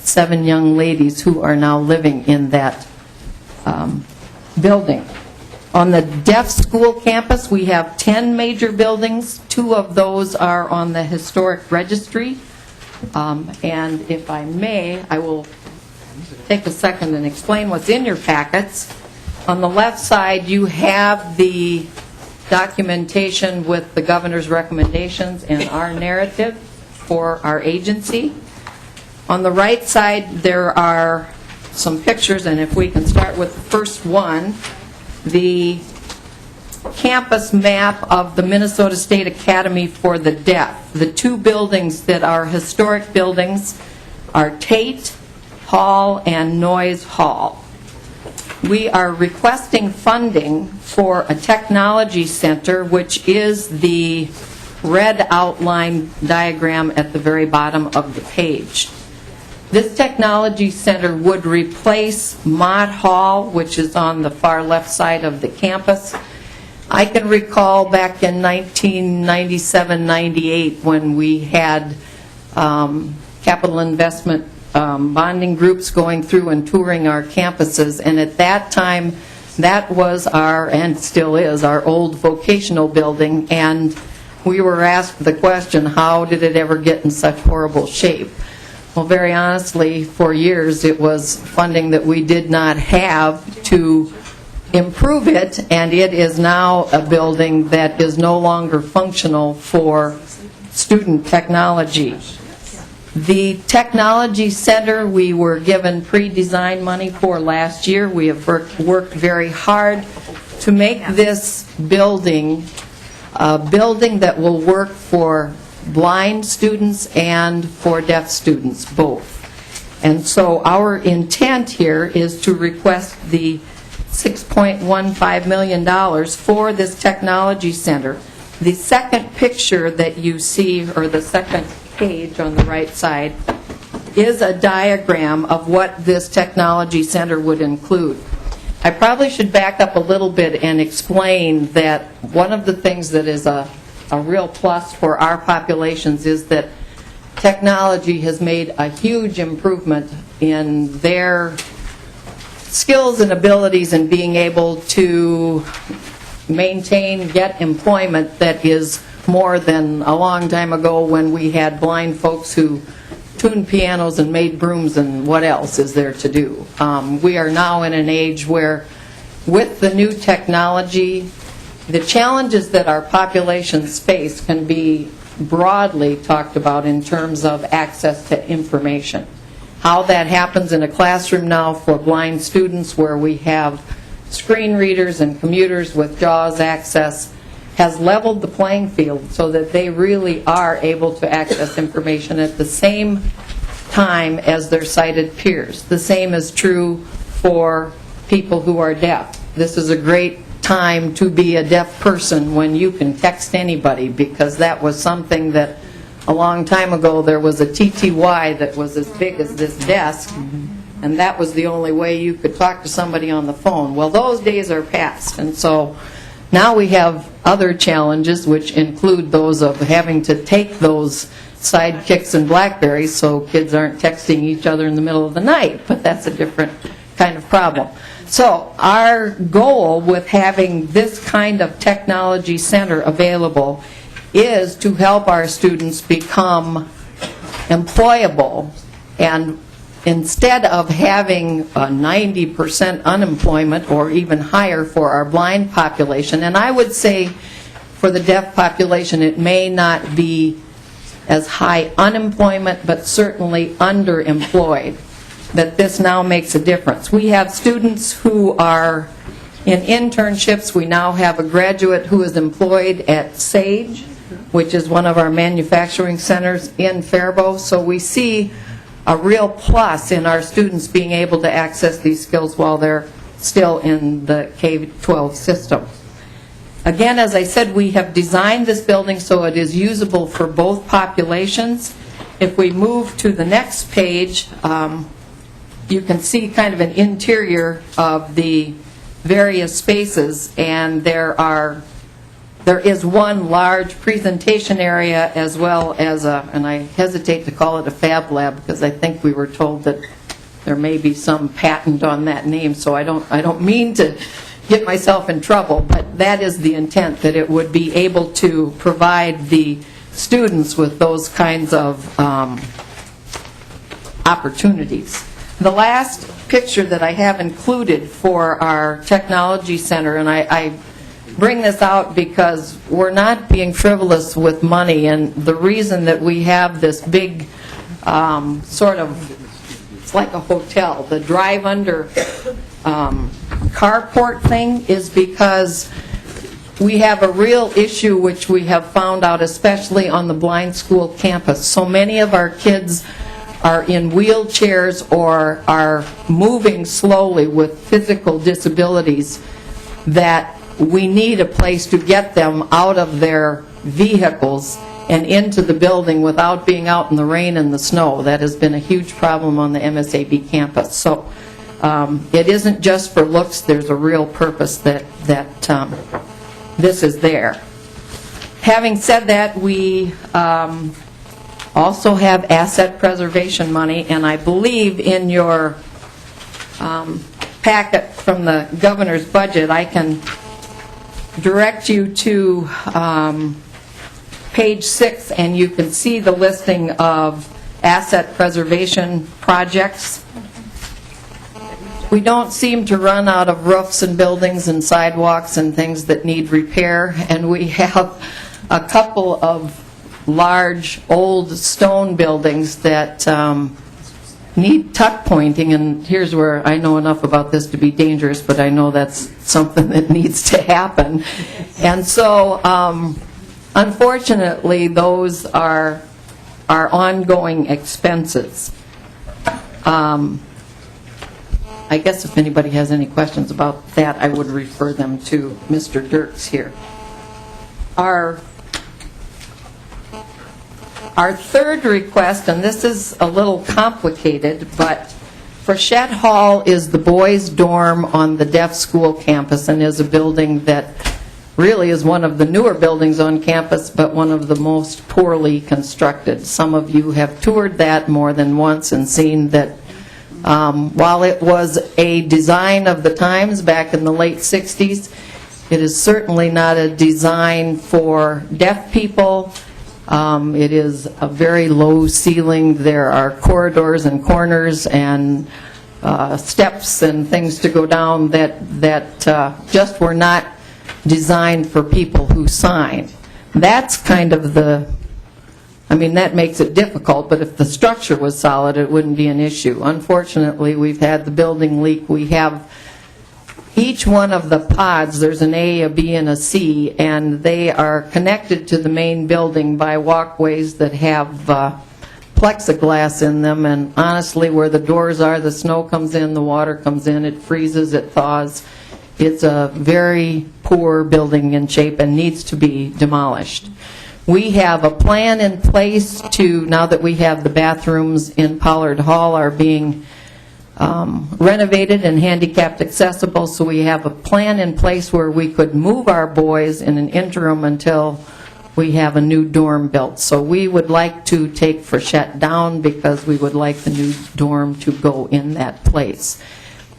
7 young ladies who are now living in that building. On the deaf school campus, we have 10 major buildings. 2 of those are on the historic registry. And if I may, I will take a second and explain what's in your packets. On the left side, you have the documentation with the governor's recommendations and our narrative for our agency. On the right side, there are some pictures, and if we can start with the first one, the campus map of the Minnesota State Academy for the Deaf. The 2 buildings that are historic buildings are Tate Hall and Noyes Hall. We are requesting funding for a technology center, which is the red outline diagram at the very bottom of the page. This technology center would replace Mott Hall, which is on the far left side of the campus. I can recall back in 1997-98 when we had capital investment bonding groups going through and touring our campuses, and at that time that was and still is, our old vocational building, and we were asked the question, how did it ever get in such horrible shape? Well, very honestly, for years it was funding that we did not have to improve it, and it is now a building that is no longer functional for student technology. The technology center we were given pre-design money for last year. We have worked very hard to make this building a building that will work for blind students and for deaf students, both. And so our intent here is to request the $6.15 million for this technology center. The second picture that you see, or the second page on the right side, is a diagram of what this technology center would include. I probably should back up a little bit and explain that one of the things that is a real plus for our populations is that technology has made a huge improvement in their skills and abilities in being able to maintain, get employment that is more than a long time ago when we had blind folks who tuned pianos and made brooms and what else is there to do. We are now in an age where, with the new technology, the challenges that our populations face can be broadly talked about in terms of access to information. How that happens in a classroom now for blind students where we have screen readers and computers with JAWS access has leveled the playing field so that they really are able to access information at the same time as their sighted peers. The same is true for people who are deaf. This is a great time to be a deaf person when you can text anybody, because that was something that a long time ago there was a TTY that was as big as this desk, and that was the only way you could talk to somebody on the phone. Well, those days are past, and so now we have other challenges, which include those of having to take those sidekicks and BlackBerries so kids aren't texting each other in the middle of the night, but that's a different kind of problem. So our goal with having this kind of technology center available is to help our students become employable, and instead of having a 90% unemployment or even higher for our blind population, and I would say for the deaf population it may not be as high unemployment, but certainly underemployed, that this now makes a difference. We have students who are in internships. We now have a graduate who is employed at SAGE, which is one of our manufacturing centers in Faribault. So we see a real plus in our students being able to access these skills while they're still in the K-12 system. Again, as I said, we have designed this building so it is usable for both populations. If we move to the next page, you can see kind of an interior of the various spaces, and there is one large presentation area as well as and I hesitate to call it a fab lab because I think we were told that there may be some patent on that name, so I don't mean to get myself in trouble, but that is the intent, that it would be able to provide the students with those kinds of opportunities. The last picture that I have included for our technology center, and I bring this out because we're not being frivolous with money, and the reason that we have this big sort of, it's like a hotel, the drive-under carport thing, is because we have a real issue which we have found out, especially on the blind school campus. So many of our kids are in wheelchairs or are moving slowly with physical disabilities that we need a place to get them out of their vehicles and into the building without being out in the rain and the snow. That has been a huge problem on the MSAB campus. So it isn't just for looks. There's a real purpose that this is there. Having said that, we also have asset preservation money, and I believe in your packet from the governor's budget, I can direct you to page 6, and you can see the listing of asset preservation projects. We don't seem to run out of roofs and buildings and sidewalks and things that need repair, and we have a couple of large old stone buildings that need tuck pointing, and here's where I know enough about this to be dangerous, but I know that's something that needs to happen. And so unfortunately those are ongoing expenses. I guess if anybody has any questions about that, I would refer them to Mr. Dirks here. Our third request, and this is a little complicated, but Frechette Hall is the boys' dorm on the deaf school campus and is a building that really is one of the newer buildings on campus, but one of the most poorly constructed. Some of you have toured that more than once and seen that while it was a design of the times back in the late 60s, it is certainly not a design for deaf people. It is a very low ceiling. There are corridors and corners and steps and things to go down that just were not designed for people who sign. That's kind of the I mean, that makes it difficult, but if the structure was solid, it wouldn't be an issue. Unfortunately, we've had the building leak. We have each one of the pods, there's an A, a B, and a C, and they are connected to the main building by walkways that have plexiglass in them, and honestly, where the doors are, the snow comes in, the water comes in, it freezes, it thaws. It's a very poor building in shape and needs to be demolished. We have a plan in place to, now that we have the bathrooms in Pollard Hall are being renovated and handicapped accessible, so we have a plan in place where we could move our boys in an interim until we have a new dorm built. So we would like to take Frechette down because we would like the new dorm to go in that place.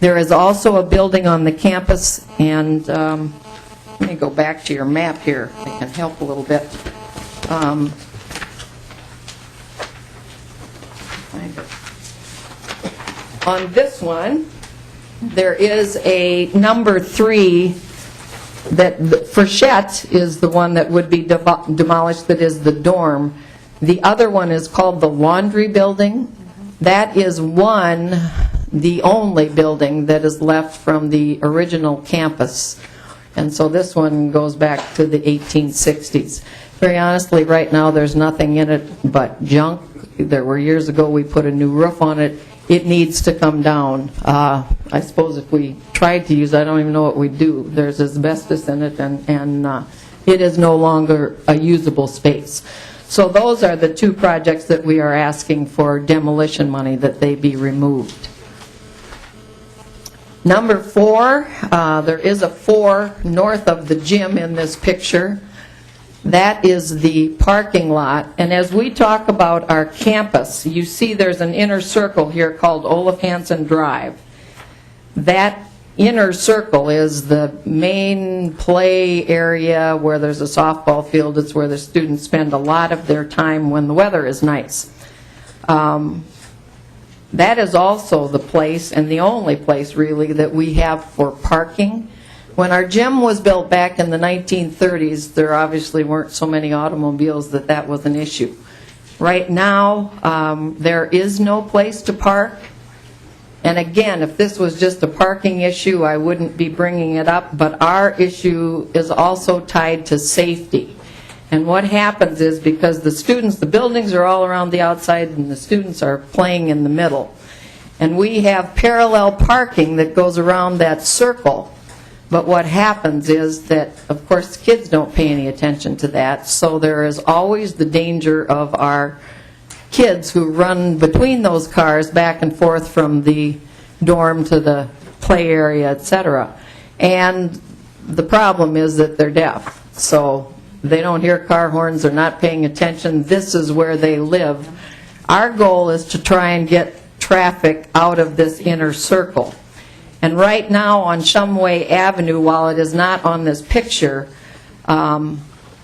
There is also a building on the campus, and let me go back to your map here. I can help a little bit. On this one, there is a number 3 that Frechette is the one that would be demolished, that is the dorm. The other one is called the laundry building. That is the only building that is left from the original campus. And so this one goes back to the 1860s. Very honestly, right now there's nothing in it but junk. There were years ago we put a new roof on it. It needs to come down. I suppose if we tried to use it, I don't even know what we'd do. There's asbestos in it, and it is no longer a usable space. So those are the 2 projects that we are asking for demolition money, that they be removed. Number 4, there is a 4 north of the gym in this picture. That is the parking lot. And as we talk about our campus, you see there's an inner circle here called Olaf Hansen Drive. That inner circle is the main play area where there's a softball field. It's where the students spend a lot of their time when the weather is nice. That is also the place, and the only place really, that we have for parking. When our gym was built back in the 1930s, there obviously weren't so many automobiles that was an issue. Right now, there is no place to park. And again, if this was just a parking issue, I wouldn't be bringing it up, but our issue is also tied to safety. And what happens is, because the buildings are all around the outside and the students are playing in the middle, and we have parallel parking that goes around that circle. But what happens is that, of course, kids don't pay any attention to that, so there is always the danger of our kids who run between those cars back and forth from the dorm to the play area, etc. And the problem is that they're deaf, so they don't hear car horns, they're not paying attention. This is where they live. Our goal is to try and get traffic out of this inner circle. And right now on Shumway Avenue, while it is not on this picture,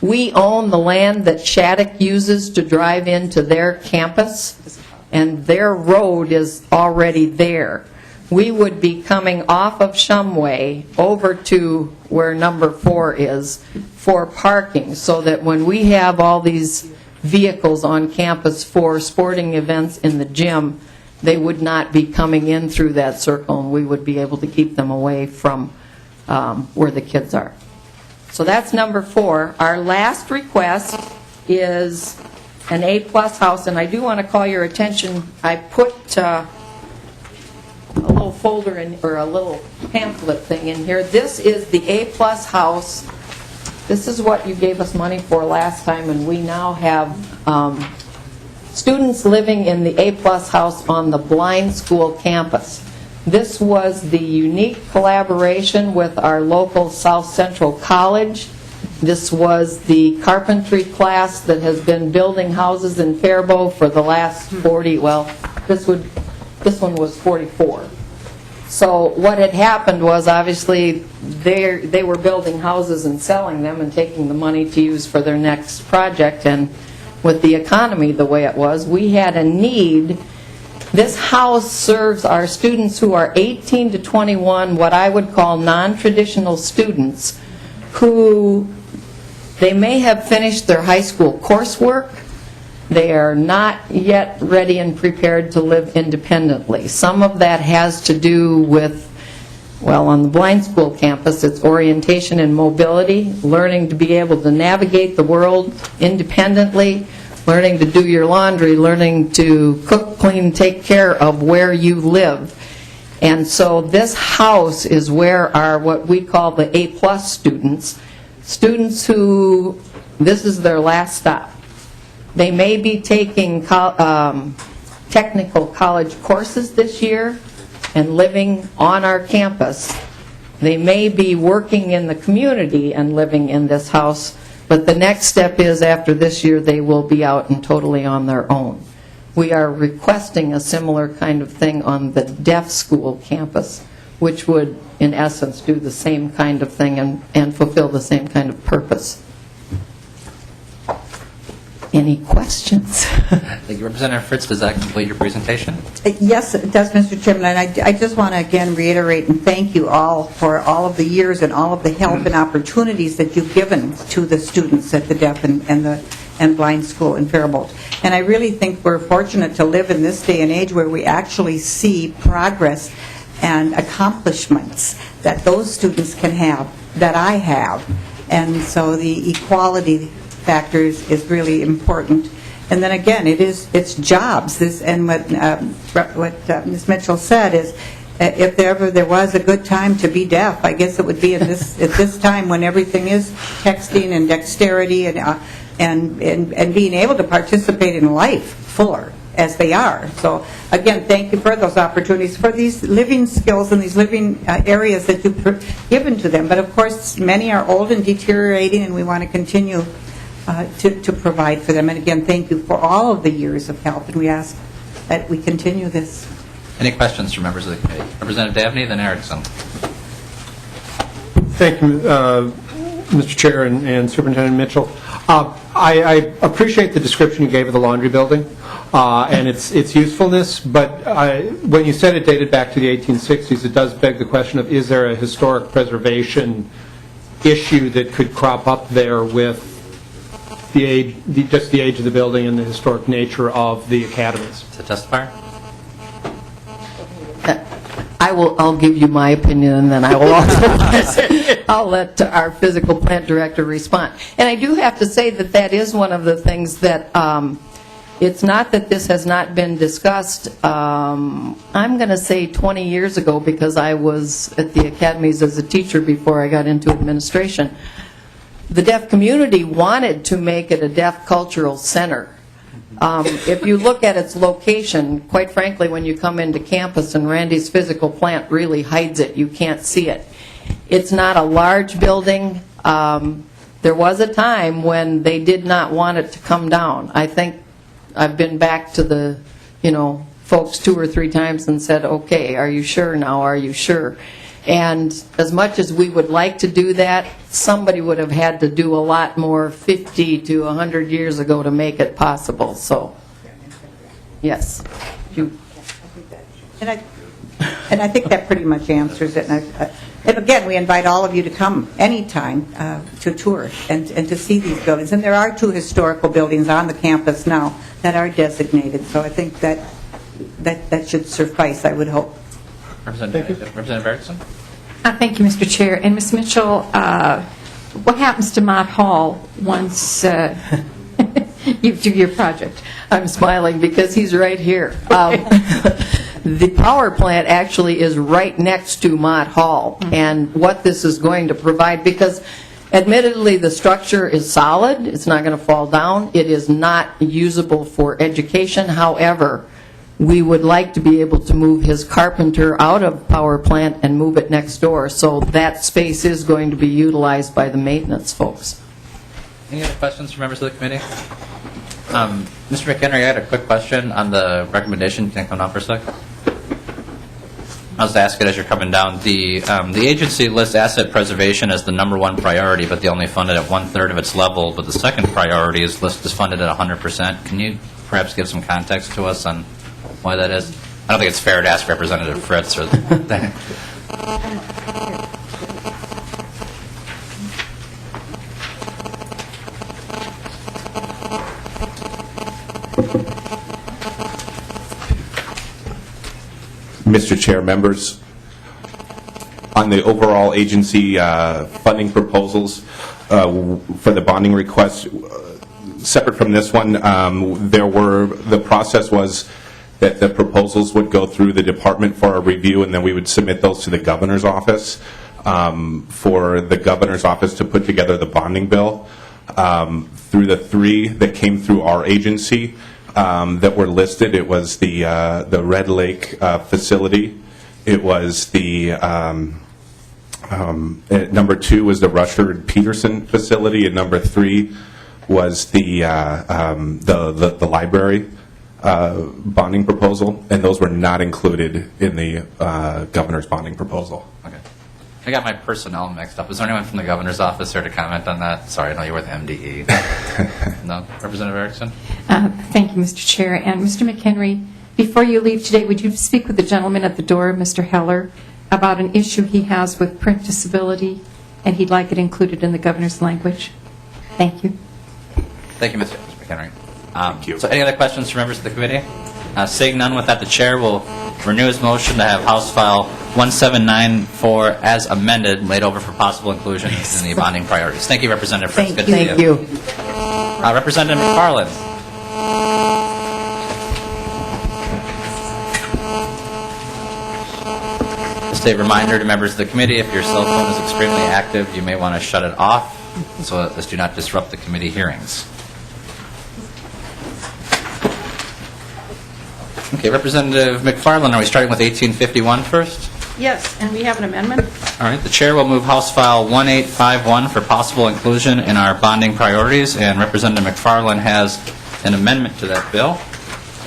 we own the land that Shattuck uses to drive into their campus, and their road is already there. We would be coming off of Shumway over to where number 4 is for parking, so that when we have all these vehicles on campus for sporting events in the gym, they would not be coming in through that circle, and we would be able to keep them away from where the kids are. So that's number 4. Our last request is an A-plus house, and I do want to call your attention. I put a little folder in, or a little pamphlet thing in here. This is the A-plus house. This is what you gave us money for last time, and we now have students living in the A-plus house on the blind school campus. This was the unique collaboration with our local South Central College. This was the carpentry class that has been building houses in Faribault for the last 40, well, this one was 44. So what had happened was, obviously, they were building houses and selling them and taking the money to use for their next project, and with the economy the way it was, we had a need. This house serves our students who are 18 to 21, what I would call non-traditional students, who they may have finished their high school coursework, They are not yet ready and prepared to live independently. Some of that has to do with, well, on the blind school campus, it's orientation and mobility, learning to be able to navigate the world independently, learning to do your laundry, learning to cook, clean, take care of where you live. And so this house is where our, what we call the A-plus students who, this is their last stop. They may be taking technical college courses this year and living on our campus. They may be working in the community and living in this house, but the next step is after this year they will be out and totally on their own. We are requesting a similar kind of thing on the deaf school campus, which would, in essence, do the same kind of thing and fulfill the same kind of purpose. Any questions? Thank you. Representative Fritz, does that complete your presentation? Yes, it does, Mr. Chairman, and I just want to again reiterate and thank you all for all of the years and all of the help and opportunities that you've given to the students at the deaf and blind school in Faribault. And I really think we're fortunate to live in this day and age where we actually see progress and accomplishments that those students can have, that I have. And so the equality factors is really important. And then again, it's jobs. And what Ms. Mitchell said is, if ever there was a good time to be deaf, I guess it would be at this time when everything is texting and dexterity and being able to participate in life fuller as they are. So again, thank you for those opportunities, for these living skills and these living areas that you've given to them. But of course, many are old and deteriorating, and we want to continue to provide for them. And again, thank you for all of the years of help, and we ask that we continue this. Any questions from members of the committee? Representative Dabney, then Erickson. Thank you, Mr. Chair and Superintendent Mitchell. I appreciate the description you gave of the laundry building and its usefulness, but when you said it dated back to the 1860s, it does beg the question of, is there a historic preservation issue that could crop up there with the age, just the age of the building and the historic nature of the academies? To testify? I'll give you my opinion, and then I will also I'll let our physical plant director respond. And I do have to say that is one of the things that it's not that this has not been discussed. I'm going to say 20 years ago, because I was at the academies as a teacher before I got into administration. The deaf community wanted to make it a deaf cultural center. If you look at its location, quite frankly, when you come into campus, and Randy's physical plant really hides it, you can't see it. It's not a large building. There was a time when they did not want it to come down. I think I've been back to the, folks 2 or 3 times and said, okay, are you sure now? Are you sure? And as much as we would like to do that, somebody would have had to do a lot more 50 to 100 years ago to make it possible. So, yes. And I think that pretty much answers it. And again, we invite all of you to come anytime to tour and to see these buildings. And there are 2 historical buildings on the campus now that are designated. So I think that should suffice, I would hope. Representative Erickson? Thank you, Mr. Chair. And Ms. Mitchell, what happens to Mott Hall once you do your project? I'm smiling because he's right here. The power plant actually is right next to Mott Hall, and what this is going to provide, because admittedly the structure is solid, it's not going to fall down, it is not usable for education. However, we would like to be able to move his carpenter out of power plant and move it next door, so that space is going to be utilized by the maintenance folks. Any other questions from members of the committee? Mr. McHenry, I had a quick question on the recommendation. Can I come down for a sec? I'll just ask it as you're coming down. The agency lists asset preservation as the #1 priority, but they only fund it at 1/3 of its level, but the second priority is funded at 100%. Can you perhaps give some context to us on why that is? I don't think it's fair to ask Representative Fritz or that. Mr. Chair, members, on the overall agency funding proposals for the bonding request, separate from this one, the process was that the proposals would go through the department for a review, and then we would submit those to the governor's office for the governor's office to put together the bonding bill. Through the three that came through our agency that were listed, it was the Red Lake facility. It was the number 2 was the Rushford-Peterson facility, and number 3 was the library bonding proposal, and those were not included in the governor's bonding proposal. Okay. I got my personnel mixed up. Is there anyone from the governor's office here to comment on that? Sorry, I know you're with MDE. No? Representative Erickson? Thank you, Mr. Chair. And Mr. McHenry, before you leave today, would you speak with the gentleman at the door, Mr. Heller, about an issue he has with print disability, and he'd like it included in the governor's language? Thank you. Thank you, Mr. McHenry. Thank you. So any other questions from members of the committee? Seeing none, with that, the chair will renew his motion to have House File 1794 as amended laid over for possible inclusion in the bonding priorities. Thank you, Representative Fritz. Good to see you. Thank you. Representative McFarlane. Just a reminder to members of the committee, if your cell phone is extremely active, you may want to shut it off so as to not disrupt the committee hearings. Okay, Representative McFarlane, are we starting with 1851 first? Yes, and we have an amendment. All right, the chair will move House File 1851 for possible inclusion in our bonding priorities, and Representative McFarlane has an amendment to that bill.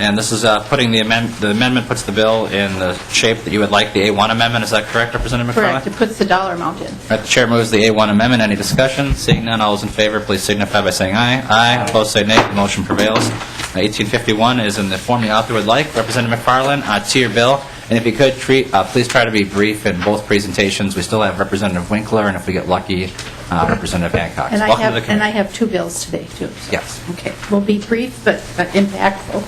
And this is putting the amendment puts the bill in the shape that you would like the A1 amendment. Is that correct, Representative McFarlane? Correct. It puts the dollar amount in. All right, the chair moves the A1 amendment. Any discussion? Seeing none, all those in favor, please signify by saying aye. Aye. Opposed, say nay. The motion prevails. 1851 is in the form the author would like. Representative McFarlane, to your bill. And if you could, please try to be brief in both presentations. We still have Representative Winkler, and if we get lucky, Representative Hancock. And Welcome to the committee. I have 2 bills today, too. So. Yes. Okay. We'll be brief but impactful.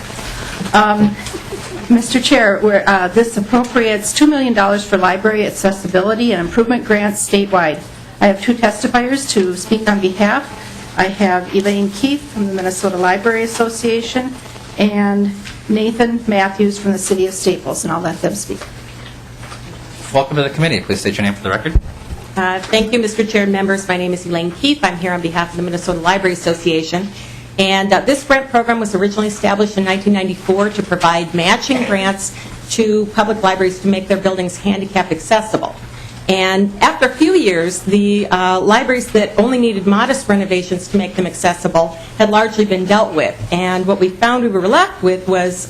Mr. Chair, this appropriates $2 million for library accessibility and improvement grants statewide. I have 2 testifiers to speak on behalf. I have Elaine Keith from the Minnesota Library Association and Nathan Matthews from the City of Staples, and I'll let them speak. Welcome to the committee. Please state your name for the record. Thank you, Mr. Chair and members. My name is Elaine Keith. I'm here on behalf of the Minnesota Library Association. And this grant program was originally established in 1994 to provide matching grants to public libraries to make their buildings handicap accessible. And after a few years, the libraries that only needed modest renovations to make them accessible had largely been dealt with. And what we found we were left with was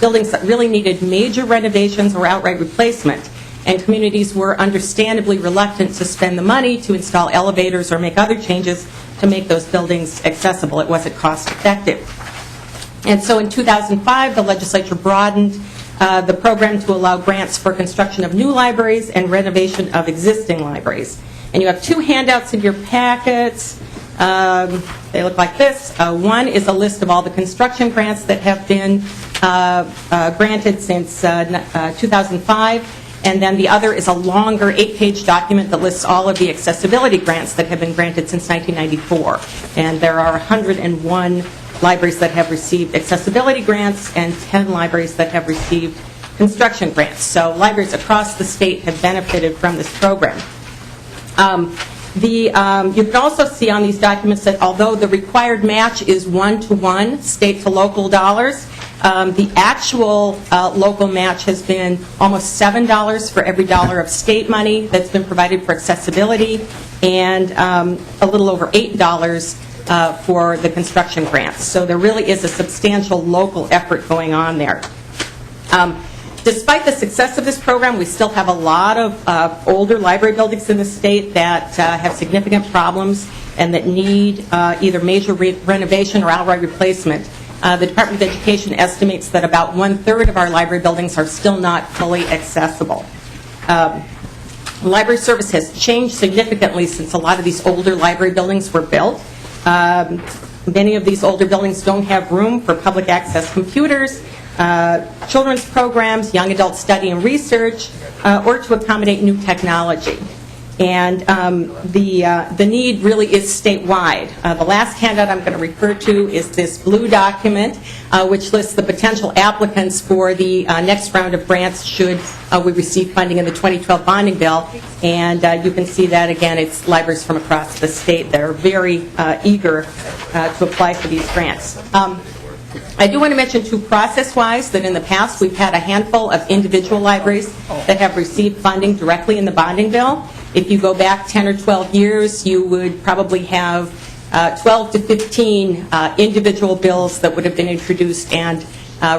buildings that really needed major renovations or outright replacement. And communities were understandably reluctant to spend the money to install elevators or make other changes to make those buildings accessible. It wasn't cost effective. And so in 2005, the legislature broadened the program to allow grants for construction of new libraries and renovation of existing libraries. And you have 2 handouts in your packets. They look like this. One is a list of all the construction grants that have been granted since 2005. And then the other is a longer 8-page document that lists all of the accessibility grants that have been granted since 1994. And there are 101 libraries that have received accessibility grants and 10 libraries that have received construction grants. So libraries across the state have benefited from this program. You can also see on these documents that although the required match is 1-to-1, state to local dollars, the actual local match has been almost $7 for every dollar of state money that's been provided for accessibility, and a little over $8 for the construction grants. So there really is a substantial local effort going on there. Despite the success of this program, we still have a lot of older library buildings in the state that have significant problems and that need either major renovation or outright replacement. The Department of Education estimates that about 1/3 of our library buildings are still not fully accessible. Library service has changed significantly since a lot of these older library buildings were built. Many of these older buildings don't have room for public access computers. children's programs, young adult study and research, or to accommodate new technology. And the need really is statewide. The last handout I'm going to refer to is this blue document, which lists the potential applicants for the next round of grants should we receive funding in the 2012 bonding bill. And you can see that, again, it's libraries from across the state that are very eager to apply for these grants. I do want to mention, too, process-wise, that in the past we've had a handful of individual libraries that have received funding directly in the bonding bill. If you go back 10 or 12 years, you would probably have 12 to 15 individual bills that would have been introduced and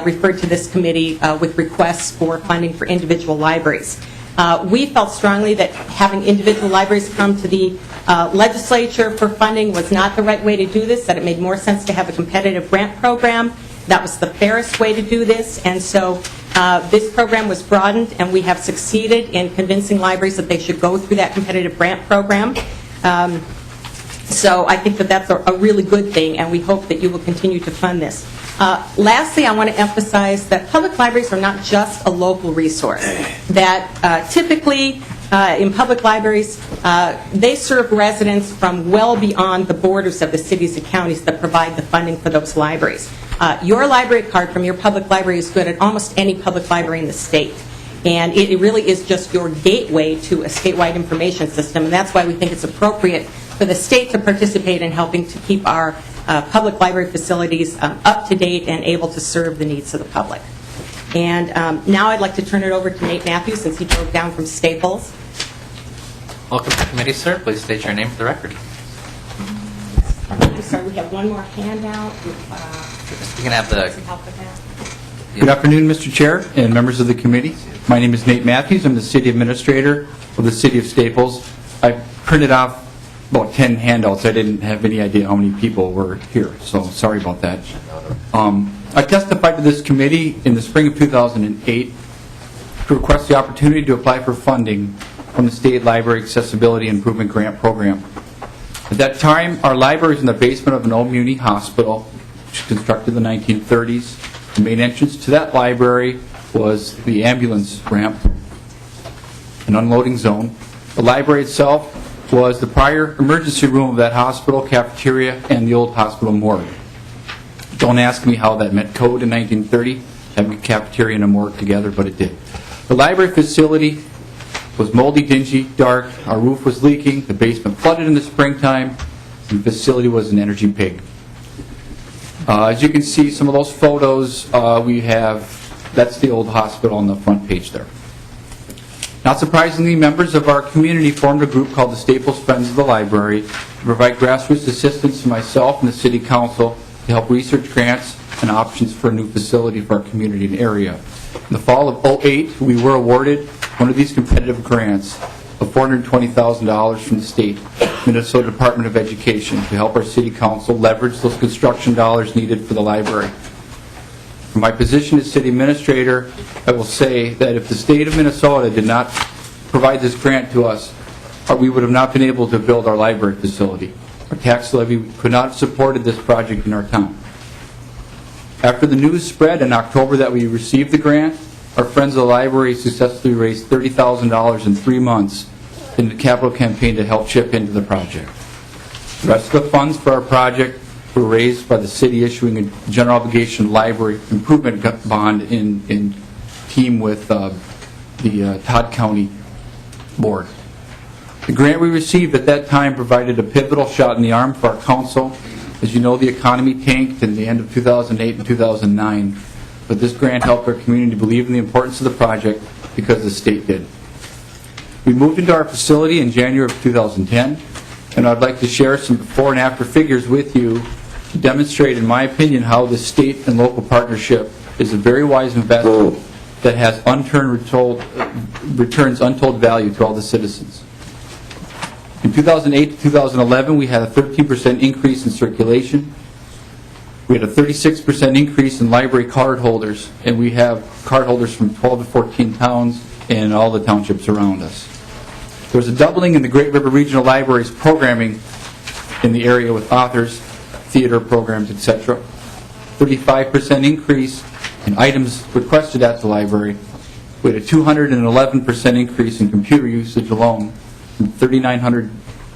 referred to this committee with requests for funding for individual libraries. We felt strongly that having individual libraries come to the legislature for funding was not the right way to do this, that it made more sense to have a competitive grant program. That was the fairest way to do this, and so this program was broadened, and we have succeeded in convincing libraries that they should go through that competitive grant program. So I think that that's a really good thing, and we hope that you will continue to fund this. Lastly, I want to emphasize that public libraries are not just a local resource, that typically in public libraries, they serve residents from well beyond the borders of the cities and counties that provide the funding for those libraries. Your library card from your public library is good at almost any public library in the state. And it really is just your gateway to a statewide information system. And that's why we think it's appropriate for the state to participate in helping to keep our public library facilities up to date and able to serve the needs of the public. And now I'd like to turn it over to Nate Matthews, since he drove down from Staples. Welcome to the committee, sir. Please state your name for the record. I'm sorry, we have one more handout. You can have the... Good afternoon, Mr. Chair and members of the committee. My name is Nate Matthews. I'm the City Administrator of the City of Staples. I printed off about 10 handouts. I didn't have any idea how many people were here, so sorry about that. I testified to this committee in the spring of 2008 to request the opportunity to apply for funding from the State Library Accessibility Improvement Grant Program. At that time, our library was in the basement of an old Muni hospital, which was constructed in the 1930s. The main entrance to that library was the ambulance ramp, an unloading zone. The library itself was the prior emergency room of that hospital, cafeteria, and the old hospital morgue. Don't ask me how that met code in 1930, having a cafeteria and a morgue together, but it did. The library facility was moldy, dingy, dark. Our roof was leaking. The basement flooded in the springtime. And the facility was an energy pig. As you can see, some of those photos we have, that's the old hospital on the front page there. Not surprisingly, members of our community formed a group called the Staples Friends of the Library to provide grassroots assistance to myself and the City Council to help research grants and options for a new facility for our community and area. In the fall of 2008, we were awarded one of these competitive grants of $420,000 from the state Minnesota Department of Education to help our City Council leverage those construction dollars needed for the library. From my position as City Administrator, I will say that if the state of Minnesota did not provide this grant to us, we would have not been able to build our library facility. Our tax levy could not have supported this project in our town. After the news spread in October that we received the grant, our Friends of the Library successfully raised $30,000 in 3 months in the capital campaign to help chip into the project. The rest of the funds for our project were raised by the city issuing a general obligation library improvement bond in team with the Todd County Board. The grant we received at that time provided a pivotal shot in the arm for our council. As you know, the economy tanked in the end of 2008 and 2009, but this grant helped our community believe in the importance of the project because the state did. We moved into our facility in January of 2010, and I'd like to share some before and after figures with you to demonstrate, in my opinion, how the state and local partnership is a very wise investment that has returns untold value to all the citizens. In 2008 to 2011, we had a 13% increase in circulation. We had a 36% increase in library card holders, and we have card holders from 12 to 14 towns and all the townships around us. There was a doubling in the Great River Regional Library's programming in the area with authors, theater programs, etc. 35% increase and items requested at the library, we had a 211% increase in computer usage alone, from 3,900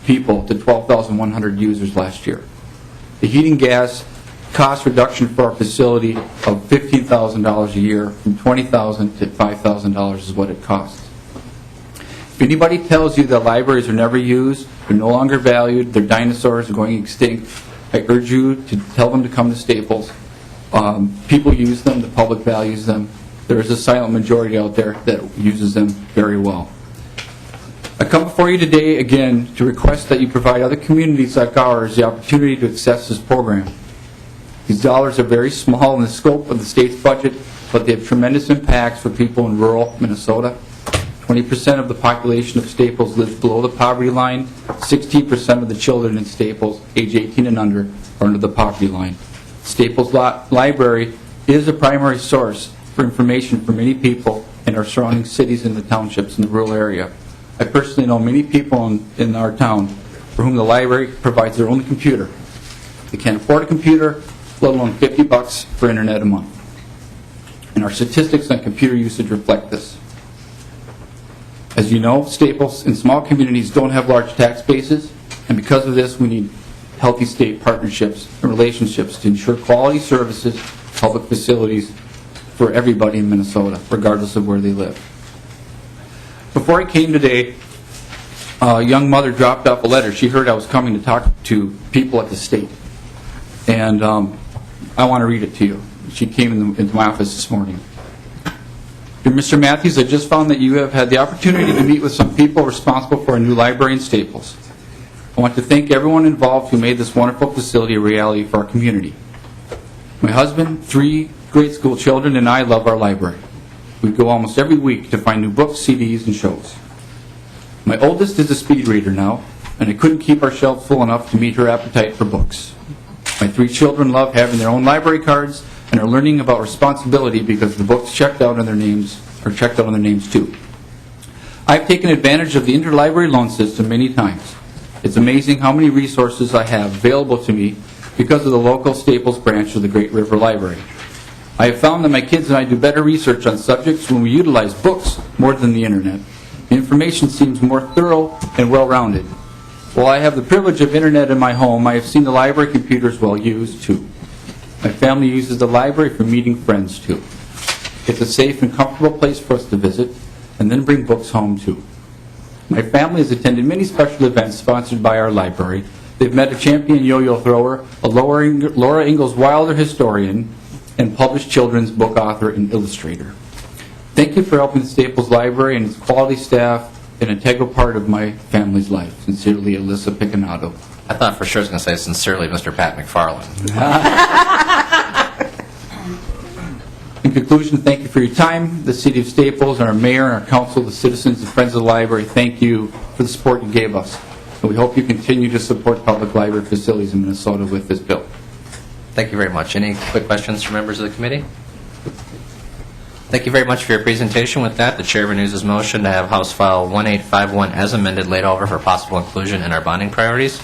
people to 12,100 users last year. The heating gas cost reduction for our facility of $15,000 a year, from $20,000 to $5,000 is what it costs. If anybody tells you that libraries are never used, they're no longer valued, they're dinosaurs, are going extinct, I urge you to tell them to come to Staples. People use them, the public values them. There is a silent majority out there that uses them very well. I come before you today again to request that you provide other communities like ours the opportunity to access this program. These dollars are very small in the scope of the state's budget, but they have tremendous impacts for people in rural Minnesota. 20% of the population of Staples lives below the poverty line. 16% of the children in Staples, age 18 and under, are under the poverty line. Staples Library is a primary source for information for many people in our surrounding cities and the townships in the rural area. I personally know many people in our town for whom the library provides their only computer. They can't afford a computer, let alone $50 for internet a month. And our statistics on computer usage reflect this. As you know, Staples and small communities don't have large tax bases, and because of this, we need healthy state partnerships and relationships to ensure quality services, public facilities for everybody in Minnesota, regardless of where they live. Before I came today, a young mother dropped off a letter. She heard I was coming to talk to people at the state, and I want to read it to you. She came into my office this morning. Dear Mr. Matthews, I just found that you have had the opportunity to meet with some people responsible for a new library in Staples. I want to thank everyone involved who made this wonderful facility a reality for our community. My husband, 3 grade school children, and I love our library. We go almost every week to find new books, CDs, and shows. My oldest is a speed reader now, and I couldn't keep our shelves full enough to meet her appetite for books. My 3 children love having their own library cards and are learning about responsibility because the books checked out on their names too. I've taken advantage of the interlibrary loan system many times. It's amazing how many resources I have available to me because of the local Staples branch of the Great River Library. I have found that my kids and I do better research on subjects when we utilize books more than the internet. The information seems more thorough and well-rounded. While I have the privilege of internet in my home, I have seen the library computers well used too. My family uses the library for meeting friends too. It's a safe and comfortable place for us to visit and then bring books home too. My family has attended many special events sponsored by our library. They've met a champion yo-yo thrower, a Laura Ingalls Wilder historian, and published children's book author and illustrator. Thank you for helping the Staples Library and its quality staff, an integral part of my family's life. Sincerely, Alyssa Picanato. I thought for sure I was going to say sincerely Mr. Pat McFarlane. In conclusion, thank you for your time. The City of Staples, our mayor, our council, the citizens and friends of the library, thank you for the support you gave us. And we hope you continue to support public library facilities in Minnesota with this bill. Thank you very much. Any quick questions from members of the committee? Thank you very much for your presentation. With that, the chair renews his motion to have House File 1851 as amended laid over for possible inclusion in our bonding priorities.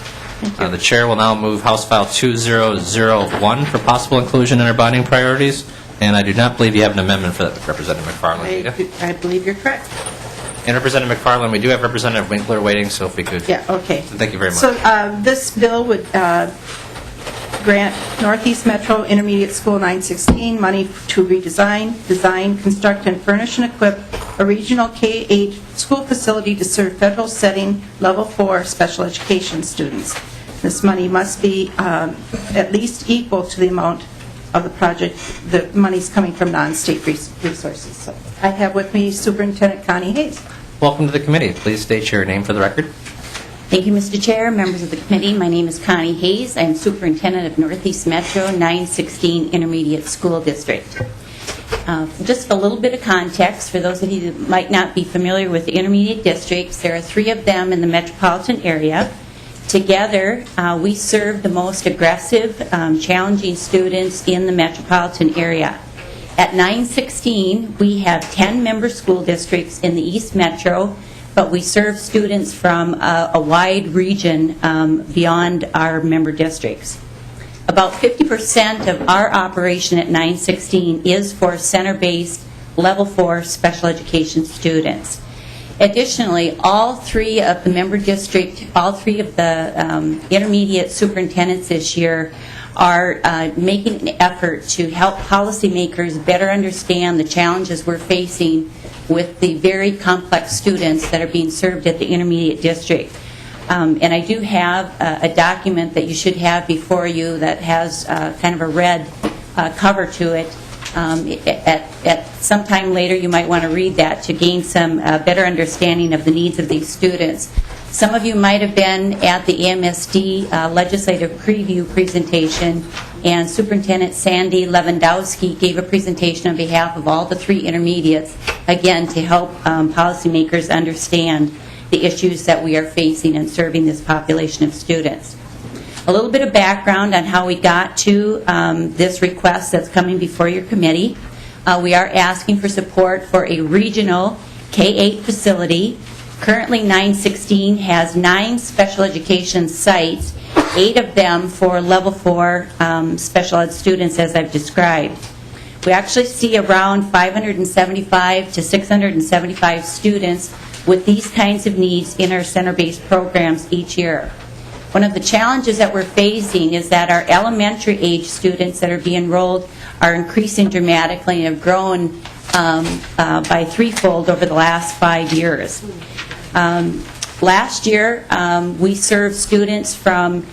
The chair will now move House File 2001 for possible inclusion in our bonding priorities. And I do not believe you have an amendment for that, Representative McFarlane. I believe you're correct. And Representative McFarlane, we do have Representative Winkler waiting, so if we could. Yeah, okay. Thank you very much. So this bill would grant Northeast Metro Intermediate School 916 money to redesign, design, construct, and furnish and equip a regional K-8 school facility to serve federal setting Level 4 special education students. This money must be at least equal to the amount of the project. The money's coming from non-state resources. So I have with me Superintendent Connie Hayes. Welcome to the committee. Please state your name for the record. Thank you, Mr. Chair, members of the committee. My name is Connie Hayes. I am Superintendent of Northeast Metro 916 Intermediate School District. Just a little bit of context for those of you that might not be familiar with the intermediate districts. There are 3 of them in the metropolitan area. Together, we serve the most aggressive, challenging students in the metropolitan area. At 916, we have 10 member school districts in the East Metro, but we serve students from a wide region beyond our member districts. About 50% of our operation at 916 is for center-based level 4 special education students. Additionally, all three of the intermediate superintendents this year are making an effort to help policymakers better understand the challenges we're facing with the very complex students that are being served at the intermediate district. And I do have a document that you should have before you that has kind of a red cover to it. At some time later, you might want to read that to gain some better understanding of the needs of these students. Some of you might have been at the AMSD legislative preview presentation, and Superintendent Sandy Lewandowski gave a presentation on behalf of all the three intermediates, again, to help policymakers understand the issues that we are facing in serving this population of students. A little bit of background on how we got to this request that's coming before your committee. We are asking for support for a regional K-8 facility. Currently, 916 has 9 special education sites, 8 of them for level 4 special ed students, as I've described. We actually see around 575 to 675 students with these kinds of needs in our center-based programs each year. One of the challenges that we're facing is that our elementary age students that are being enrolled are increasing dramatically and have grown by threefold over the last 5 years. Last year, we served students from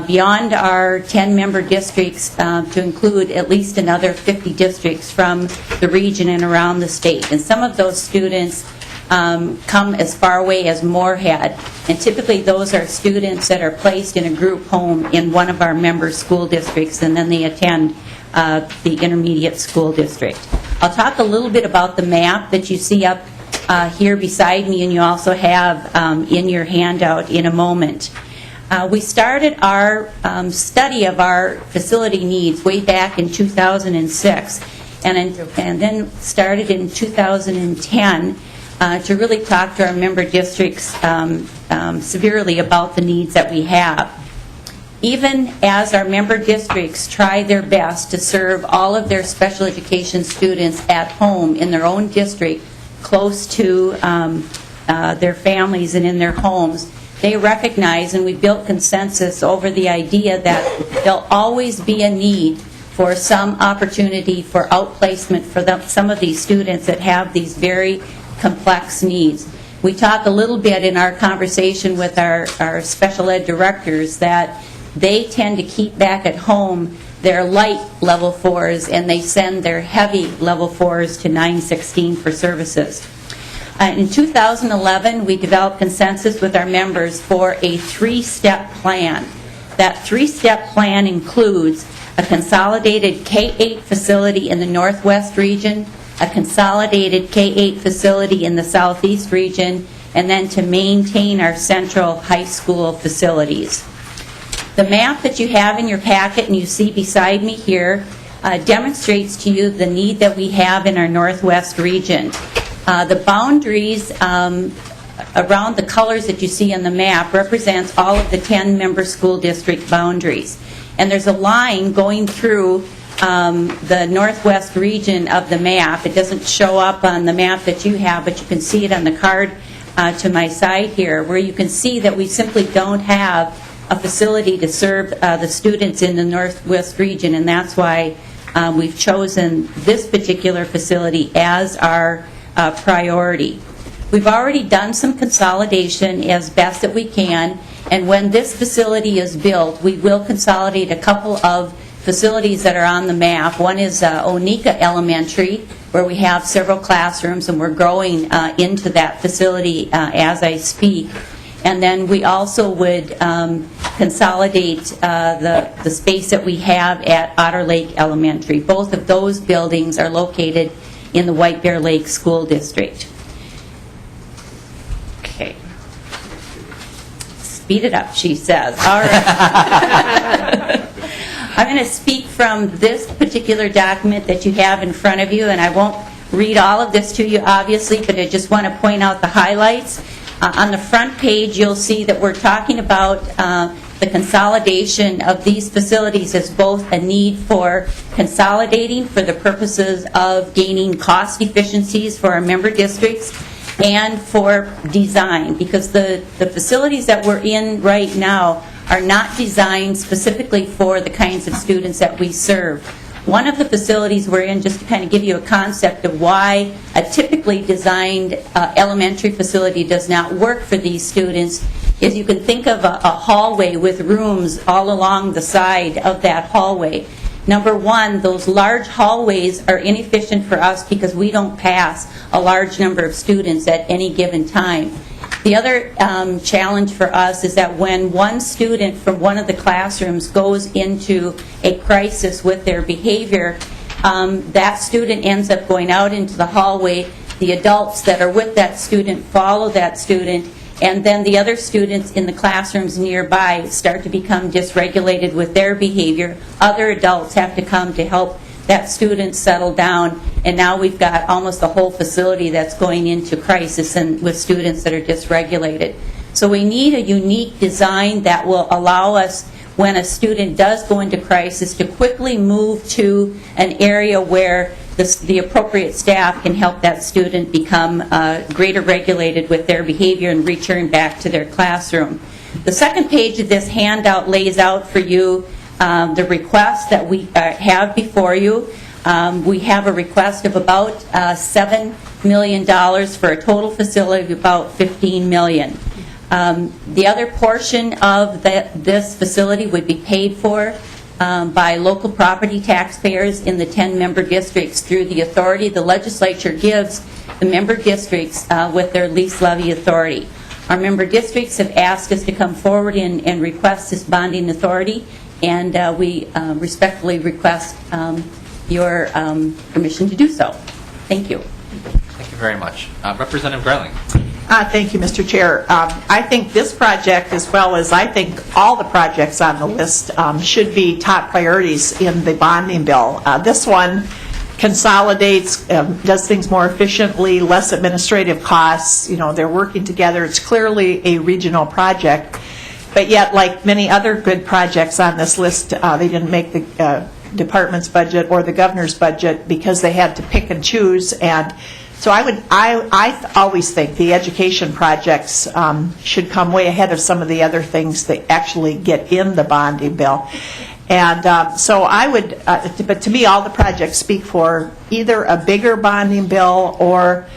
beyond our 10-member districts to include at least another 50 districts from the region and around the state. And some of those students come as far away as Moorhead, and typically those are students that are placed in a group home in one of our member school districts, and then they attend the intermediate school district. I'll talk a little bit about the map that you see up here beside me, and you also have in your handout in a moment. We started our study of our facility needs way back in 2006, and then started in 2010 to really talk to our member districts severely about the needs that we have. Even as our member districts try their best to serve all of their special education students at home in their own district, close to their families and in their homes, they recognize, and we built consensus over the idea that there'll always be a need for some opportunity for outplacement for some of these students that have these very complex needs. We talk a little bit in our conversation with our special ed directors that they tend to keep back at home their light level 4s and they send their heavy level 4s to 916 for services. In 2011, we developed consensus with our members for a 3-step plan. That 3-step plan includes a consolidated K-8 facility in the Northwest region, a consolidated K-8 facility in the Southeast region, and then to maintain our central high school facilities. The map that you have in your packet and you see beside me here demonstrates to you the need that we have in our Northwest region. The boundaries around the colors that you see on the map represents all of the 10-member school district boundaries. And there's a line going through the Northwest region of the map. It doesn't show up on the map that you have, but you can see it on the card to my side here, where you can see that we simply don't have a facility to serve the students in the Northwest region, and that's why we've chosen this particular facility as our priority. We've already done some consolidation as best that we can, and when this facility is built, we will consolidate a couple of facilities that are on the map. One is Onika Elementary, where we have several classrooms, and we're growing into that facility as I speak. And then we also would consolidate the space that we have at Otter Lake Elementary. Both of those buildings are located in the White Bear Lake School District. Okay. Speed it up, she says. All right. I'm going to speak from this particular document that you have in front of you, and I won't read all of this to you, obviously, but I just want to point out the highlights. On the front page, you'll see that we're talking about the consolidation of these facilities is both a need for consolidating for the purposes of gaining cost efficiencies for our member districts and for design, because the facilities that we're in right now are not designed specifically for the kinds of students that we serve. One of the facilities we're in, just to kind of give you a concept of why a typically designed elementary facility does not work for these students, is you can think of a hallway with rooms all along the side of that hallway. Number one, those large hallways are inefficient for us because we don't pass a large number of students at any given time. The other challenge for us is that when one student from one of the classrooms goes into a crisis with their behavior, that student ends up going out into the hallway. The adults that are with that student follow that student, and then the other students in the classrooms nearby start to become dysregulated with their behavior. Other adults have to come to help that student settle down, and now we've got almost a whole facility that's going into crisis and with students that are dysregulated. So we need a unique design that will allow us, when a student does go into crisis, to quickly move to an area where the appropriate staff can help that student become greater regulated with their behavior and return back to their classroom. The second page of this handout lays out for you the request that we have before you. We have a request of about $7 million for a total facility of about $15 million. The other portion of this facility would be paid for by local property taxpayers in the 10 member districts through the authority the legislature gives the member districts with their lease levy authority. Our member districts have asked us to come forward and request this bonding authority, and we respectfully request your permission to do so. Thank you. Thank you very much. Representative Greiling. Thank you, Mr. Chair. I think this project, as well as I think all the projects on the list, should be top priorities in the bonding bill. This one consolidates, does things more efficiently, less administrative costs. You know, they're working together. It's clearly a regional project. But yet, like many other good projects on this list, they didn't make the department's budget or the governor's budget because they had to pick and choose. And so I always think the education projects should come way ahead of some of the other things that actually get in the bonding bill. And so I would, but to me, all the projects speak for either a bigger bonding bill or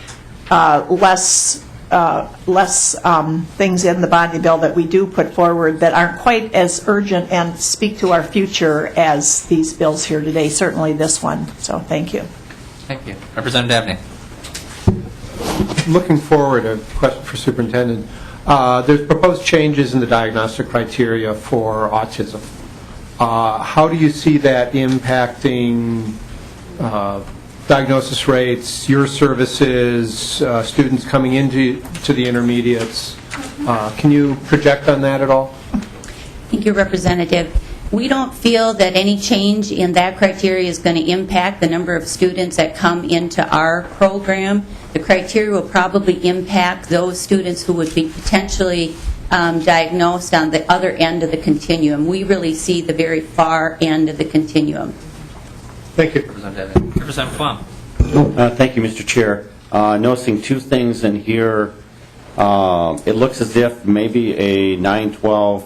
less things in the bonding bill that we do put forward that aren't quite as urgent and speak to our future as these bills here today, certainly this one. So thank you. Thank you. Representative Dabney. Looking forward, a question for Superintendent. There's proposed changes in the diagnostic criteria for autism. How do you see that impacting diagnosis rates, your services, students coming into the intermediates? Can you project on that at all? Thank you, Representative. We don't feel that any change in that criteria is going to impact the number of students that come into our program. The criteria will probably impact those students who would be potentially diagnosed on the other end of the continuum. We really see the very far end of the continuum. Thank you. Representative Flom. Thank you, Mr. Chair. Noticing two things in here. It looks as if maybe a 9-12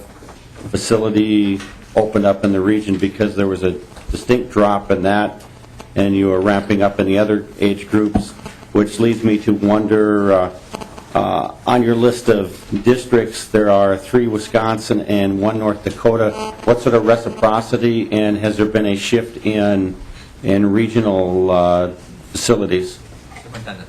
facility opened up in the region because there was a distinct drop in that, and you were ramping up in the other age groups, which leads me to wonder, on your list of districts, there are 3 Wisconsin and 1 North Dakota. What sort of reciprocity, and has there been a shift in regional facilities? Superintendent.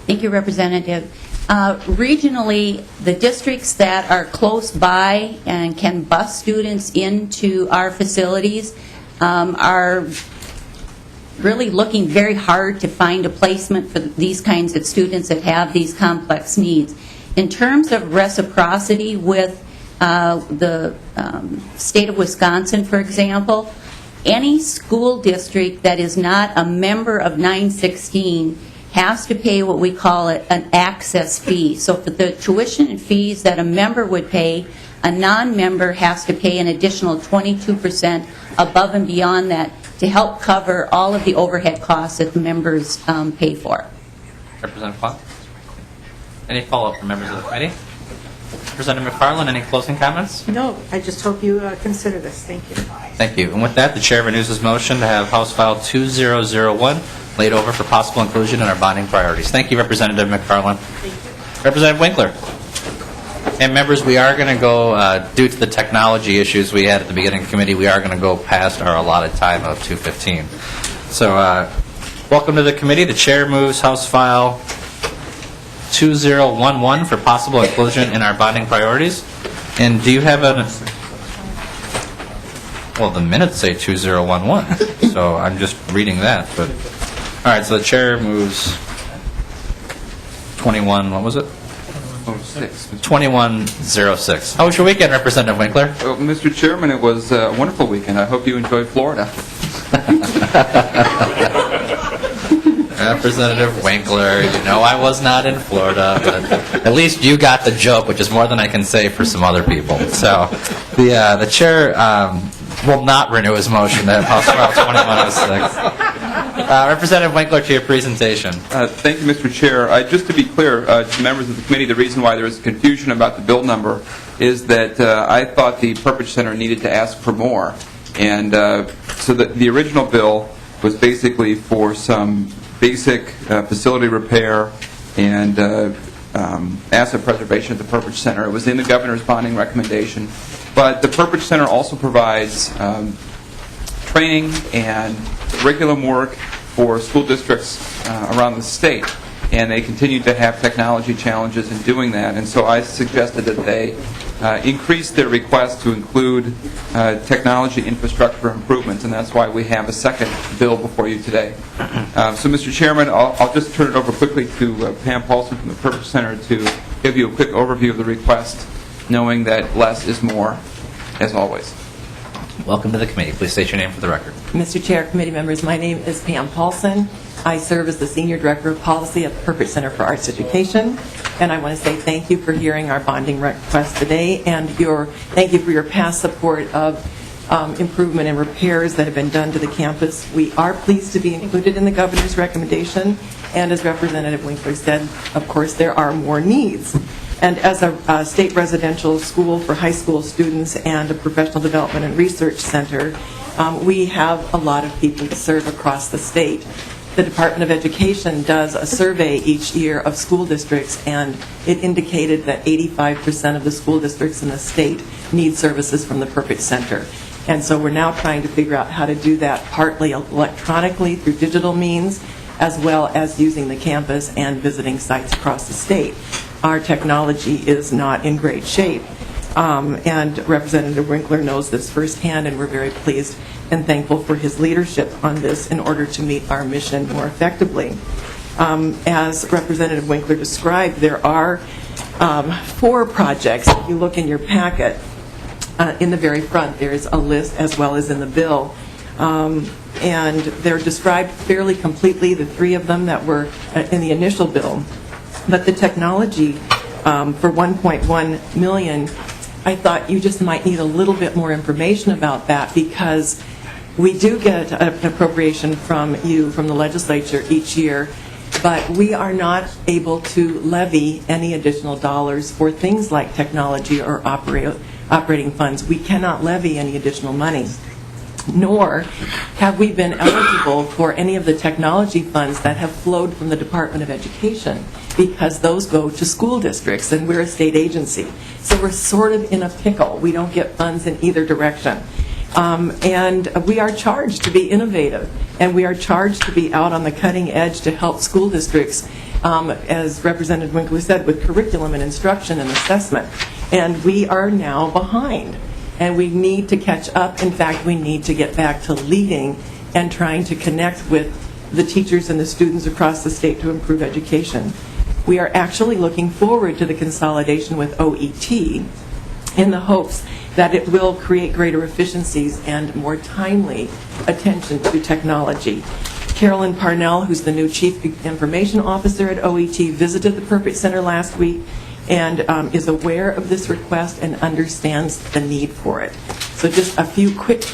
Thank you, Representative. Regionally, the districts that are close by and can bus students into our facilities are really looking very hard to find a placement for these kinds of students that have these complex needs. In terms of reciprocity with the state of Wisconsin, for example, any school district that is not a member of 916 has to pay what we call an access fee. So for the tuition and fees that a member would pay, A non-member has to pay an additional 22% above and beyond that to help cover all of the overhead costs that the members pay for. Representative Pop? Any follow-up from members of the committee? Representative McFarlane, any closing comments? No, I just hope you consider this. Thank you. Thank you. And with that, the chair renews his motion to have House File 2001 laid over for possible inclusion in our bonding priorities. Thank you, Representative McFarlane. Thank you. Representative Winkler. And members, we are going to go, due to the technology issues we had at the beginning of the committee, we are going to go past our allotted time of 2:15. So, welcome to the committee. The chair moves House File 2011 for possible inclusion in our bonding priorities. And do you have an... Well, the minutes say 2011, so I'm just reading that. But all right, so the chair moves 21, what was it? 2106. How was your weekend, Representative Winkler? Well, Mr. Chairman, it was a wonderful weekend. I hope you enjoyed Florida. Representative Winkler, you know I was not in Florida, but at least you got the joke, which is more than I can say for some other people. So the chair will not renew his motion to have House File 2106. Representative Winkler, to your presentation. Thank you, Mr. Chair. Just to be clear to members of the committee, the reason why there was confusion about the bill number is that I thought the Perpich Center needed to ask for more. And so the original bill was basically for some basic facility repair and asset preservation at the Perpich Center. It was in the governor's bonding recommendation. But the Perpich Center also provides training and curriculum work for school districts around the state. And they continue to have technology challenges in doing that. And so I suggested that they increase their request to include technology infrastructure improvements, and that's why we have a second bill before you today. So, Mr. Chairman, I'll just turn it over quickly to Pam Paulson from the Perpich Center to give you a quick overview of the request, knowing that less is more, as always. Welcome to the committee. Please state your name for the record. Mr. Chair, committee members, my name is Pam Paulson. I serve as the Senior Director of Policy at the Perpich Center for Arts Education, and I want to say thank you for hearing our bonding request today, and thank you for your past support of improvement and repairs that have been done to the campus. We are pleased to be included in the governor's recommendation, and as Representative Winkler said, of course, there are more needs. And as a state residential school for high school students and a professional development and research center, we have a lot of people to serve across the state. The Department of Education does a survey each year of school districts, and it indicated that 85% of the school districts in the state need services from the Perpich Center. And so we're now trying to figure out how to do that partly electronically through digital means, as well as using the campus and visiting sites across the state. Our technology is not in great shape, and Representative Winkler knows this firsthand, and we're very pleased and thankful for his leadership on this in order to meet our mission more effectively. As Representative Winkler described, there are 4 projects. If you look in your packet, in the very front, there's a list as well as in the bill. And they're described fairly completely, the 3 of them that were in the initial bill. But the technology for $1.1 million, I thought you just might need a little bit more information about that, because we do get an appropriation from you, from the legislature each year, but we are not able to levy any additional dollars for things like technology or operating funds. We cannot levy any additional money, nor have we been eligible for any of the technology funds that have flowed from the Department of Education, because those go to school districts, and we're a state agency. So we're sort of in a pickle. We don't get funds in either direction. And we are charged to be innovative, and we are charged to be out on the cutting edge to help school districts, as Representative Winkler said, with curriculum and instruction and assessment. And we are now behind, and we need to catch up. In fact, we need to get back to leading and trying to connect with the teachers and the students across the state to improve education. We are actually looking forward to the consolidation with OET in the hopes that it will create greater efficiencies and more timely attention to technology. Carolyn Parnell, who's the new Chief Information Officer at OET, visited the Perpich Center last week, and is aware of this request and understands the need for it. So just a few quick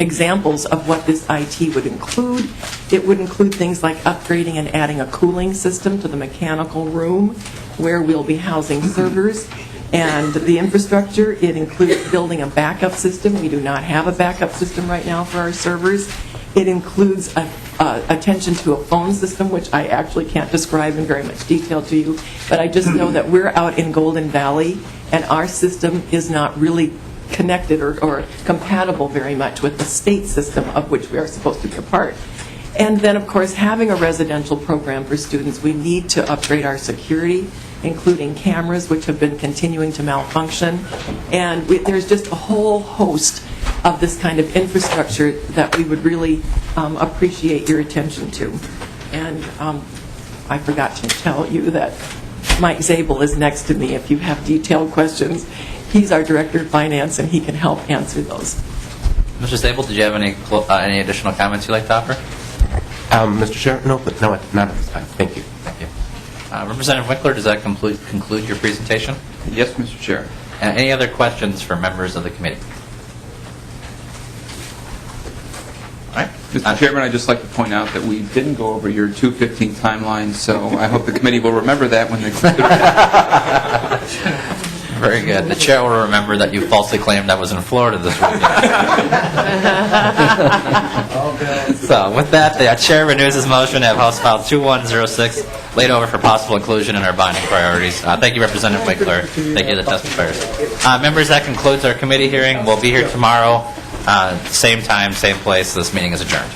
examples of what this IT would include. It would include things like upgrading and adding a cooling system to the mechanical room where we'll be housing servers. And the infrastructure, it includes building a backup system. We do not have a backup system right now for our servers. It includes attention to a phone system, which I actually can't describe in very much detail to you, but I just know that we're out in Golden Valley, and our system is not really connected or compatible very much with the state system of which we are supposed to be a part. And then, of course, having a residential program for students, we need to upgrade our security, including cameras, which have been continuing to malfunction. And there's just a whole host of this kind of infrastructure that we would really appreciate your attention to. And I forgot to tell you that Mike Zabel is next to me if you have detailed questions. He's our Director of Finance, and he can help answer those. Mr. Zabel, did you have any additional comments you'd like to offer? Mr. Chair, no, not at this time. Thank you. Thank you. Representative Winkler, does that conclude your presentation? Yes, Mr. Chair. Any other questions for members of the committee? All right. Mr. Chairman, I'd just like to point out that we didn't go over your 215 timeline, so I hope the committee will remember that when they consider it. Very good. The chair will remember that you falsely claimed I was in Florida this weekend. So with that, the chair renews his motion to have House File 2106 laid over for possible inclusion in our bonding priorities. Thank you, Representative Winkler. Thank you to the testifiers. Members, that concludes our committee hearing. We'll be here tomorrow, same time, same place. This meeting is adjourned.